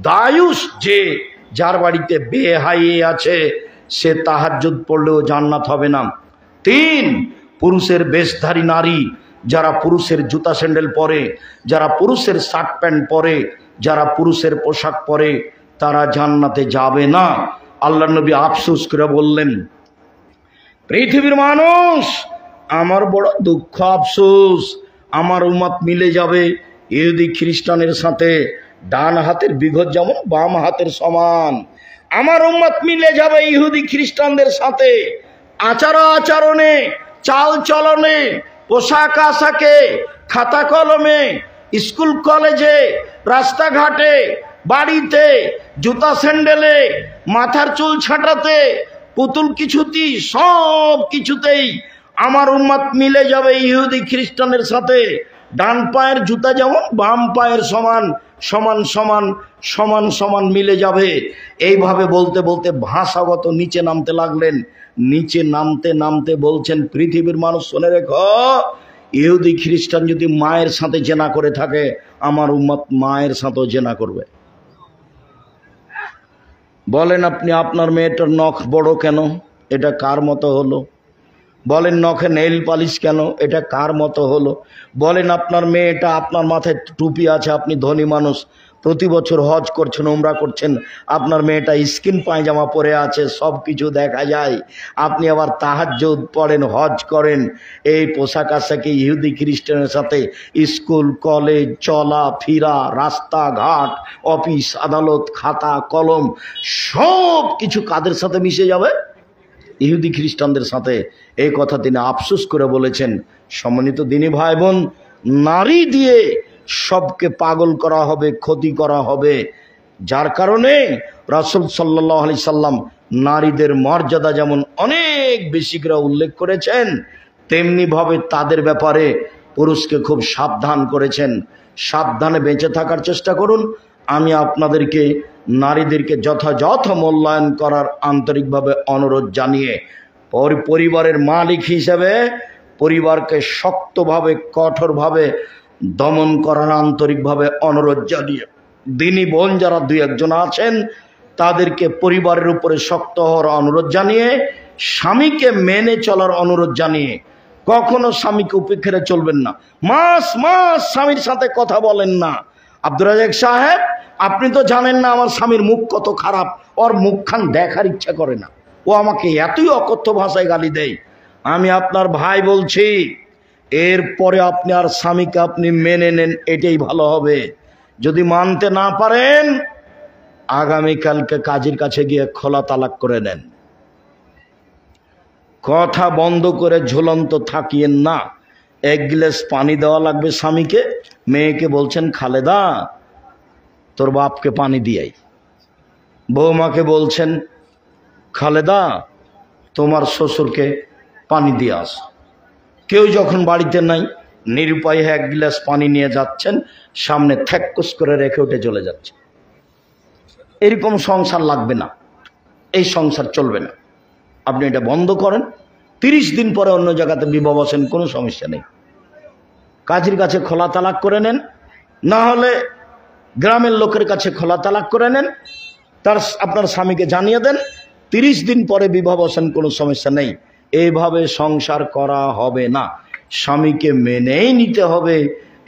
দায়ুস যে যার বাড়িতে বেহাইয়ে আছে সে তাহাজ্জুদ পড়লেও জান্নাত হবে না। 3 পুরুষের বেশধারী নারী যারা পুরুষের জুতা স্যান্ডেল পরে, যারা পুরুষের শার্ট প্যান্ট পরে, যারা পুরুষের পোশাক পরে তারা জান্নাতে যাবে না। আল্লাহ নবী আফসোস করে বললেন, পৃথিবীর মানুষ আমার বড় দুঃখ আফসোস, আমার উম্মত মিলে যাবে ইহুদি খ্রিস্টানের সাথে। ডান হাতের বিঘত যেমন বাম হাতের সমান। আমার উম্মত মিলে যাবে ইহুদি খ্রিস্টানদের সাথে আচার আচরণে, চাল চলনে, পোশাক আশাকে, খাতা কলমে, স্কুল কলেজে, রাস্তাঘাটে, বাড়িতে, জুতা স্যান্ডেলে, মাথার চুল ছাঁটাতে, পুতুল কিছুতি, সব কিছুতেই আমার উম্মত মিলে যাবে ইহুদি খ্রিস্টানের সাথে। ডান পায়ের জুতা যেমন বাম পায়ের সমান, সমান সমান সমান সমান মিলে যাবে। এইভাবে বলতে বলতে ভাষাগত নিচে নামতে লাগলেন। নিচে নামতে নামতে বলছেন, পৃথিবীর মানুষ শুনে রেখো, ইহুদি খ্রিস্টান যদি মায়ের সাথে জেনা করে থাকে আমার উম্মত মায়ের সাথেও জেনা করবে। বলেন আপনি আপনার মেয়েটার নখ বড় কেন? এটা কার মতো হলো? বলেন নখে নেইল পালিশ কেন? এটা কার মতো হলো? বলেন আপনার মেয়েটা, আপনার মাথায় টুপি আছে, আপনি ধনী মানুষ, প্রতি বছর হজ করছেন, উমরা করছেন, আপনার মেয়েটা স্কিন পায়জামা পরে আছে, সব কিছু দেখা যায়, আপনি আবার তাহাজ্জুদ পড়েন, হজ করেন, এই পোশাক আশাকে ইহুদি খ্রিস্টানের সাথে স্কুল কলেজ চলা ফিরা, রাস্তাঘাট, অফিস আদালত, খাতা কলম, সব কিছু কাদের সাথে মিশে যাবে? ইহুদি খ্রিস্টানদের সাথে। এই কথা তিনি আফসোস করে বলেছেন। সম্মানিত দিনী ভাই বোন, নারী দিয়ে সবকে পাগল করা হবে, ক্ষতি করা হবে, যার কারণে রাসূল সাল্লাল্লাহু আলাইহি সাল্লাম নারীদের মর্যাদা যেমন অনেক বেশি করে উল্লেখ করেছেন, তেমনি ভাবে তাদের ব্যাপারে পুরুষকে খুব সাবধান করেছেন। সাবধানে বেঁচে থাকার চেষ্টা করুন। আমি আপনাদেরকে নারীদেরকে যথাযথ মূল্যায়ন করার আন্তরিকভাবে অনুরোধ জানিয়ে, পরিবারের মালিক হিসেবে পরিবারকে শক্তভাবে কঠোরভাবে দমন করার আন্তরিকভাবে অনুরোধ জানিয়ে, দিনী বোন যারা 2-1 আছেন তাদেরকে পরিবারের উপরে শক্ত হওয়ার অনুরোধ জানিয়ে, স্বামীকে মেনে চলার অনুরোধ জানিয়ে, কখনো স্বামীকে উপেক্ষা চলবেন না। মাস মাস স্বামীর সাথে কথা বলেন না। আব্দুর রাজ্জাক সাহেব, আপনি তো জানেন না আমার স্বামীর মুখ কত খারাপ, ওর মুখখান দেখার ইচ্ছা করে না, ও আমাকে এতই অকথ্য ভাষায় গালি দেয়। আমি আপনার ভাই বলছি, এরপরে আপনি আর স্বামীকে আপনি মেনে নেন, এটাই ভালো হবে। যদি মানতে না পারেন, আগামীকালকে কাজীর কাছে গিয়ে খোলা তালাক করে নেন। কথা বন্ধ করে ঝুলন্ত থাকিয়েন না। 1 গ্লাস পানি দেওয়া লাগবে স্বামীকে। মেয়েকে বলছেন, খালেদা তোর বাপকে পানি দিয়াই। বৌমাকে বলছেন, খালেদা তোমার শ্বশুরকে পানি দিয়ে আস। কেউ যখন বাড়িতে নাই, নিরুপায় 1 গ্লাস পানি নিয়ে যাচ্ছেন, সামনে থ্যাক্কুস করে রেখে উঠে চলে যাচ্ছে। এরকম সংসার লাগবে না, এই সংসার চলবে না। আপনি এটা বন্ধ করেন। 30 দিন পরে অন্য জায়গাতে বিবাহ বসেন, কোনো সমস্যা নেই। কাজীর কাছে খোলা তালাক করে নেন, না হলে গ্রামের লোকের কাছে খোলা তালাক করে নেন, আপনার স্বামীকে জানিয়ে দেন, 30 দিন পরে বিবাহ বসেন, কোনো সমস্যা নেই। এইভাবে সংসার করা হবে না। স্বামীকে মেনেই নিতে হবে,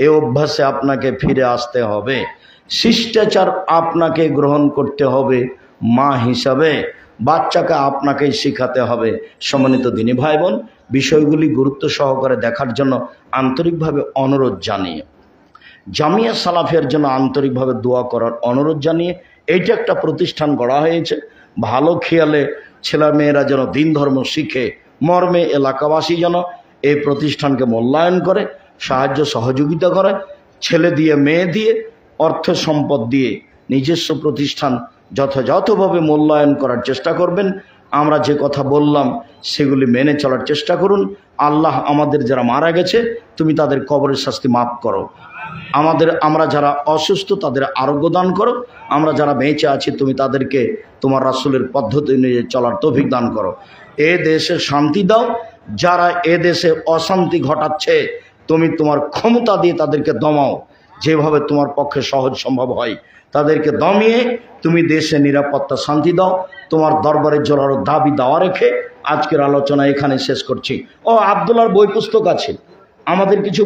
এই অভ্যাসে আপনাকে ফিরে আসতে হবে। শিষ্টাচার আপনাকে গ্রহণ করতে হবে মা হিসাবে, বাচ্চাকে আপনাকেই শেখাতে হবে। সম্মানিত দিনী ভাই বোন, বিষয়গুলি গুরুত্ব সহকারে দেখার জন্য আন্তরিকভাবে অনুরোধ জানিয়ে, জামিয়া সালাফিয়ার জন্য আন্তরিকভাবে দোয়া করার অনুরোধ জানিয়ে, এইটা একটা প্রতিষ্ঠান গড়া হয়েছে ভালো খেয়ালে ছেলেমেয়েরা যেন দিন ধর্ম শিখে, মর্মে এলাকাবাসী যেন এই প্রতিষ্ঠানকে মূল্যায়ন করে, সাহায্য সহযোগিতা করে। ছেলে দিয়ে মেয়ে দিয়ে অর্থ সম্পদ দিয়ে নিজস্ব প্রতিষ্ঠান যথাযথভাবে মূল্যায়ন করার চেষ্টা করবেন। আমরা যে কথা বললাম সেগুলি মেনে চলার চেষ্টা করুন। আল্লাহ আমাদের যারা মারা গেছে তুমি তাদের কবরের শাস্তি মাফ করো। আমরা যারা অসুস্থ তাদের আরোগ্য দান করো। আমরা যারা বেঁচে আছি তুমি তাদেরকে তোমার রাসূলের পদ্ধতি অনুযায়ী চলার তৌফিক দান করো। এ দেশে শান্তি দাও। যারা এ দেশে অশান্তি ঘটাচ্ছে তুমি তোমার ক্ষমতা দিয়ে তাদেরকে দমাও, যেভাবে তোমার পক্ষে সহজ সম্ভব হয় তাদেরকে দমিয়ে তুমি দেশে নিরাপত্তা শান্তি দাও। তোমার দরবারে জোরালো দাবি দাওয়া রেখে আজকের আলোচনা এখানে শেষ করছি। ও আব্দুল্লাহর বই পুস্তক আছে, আমাদের কিছু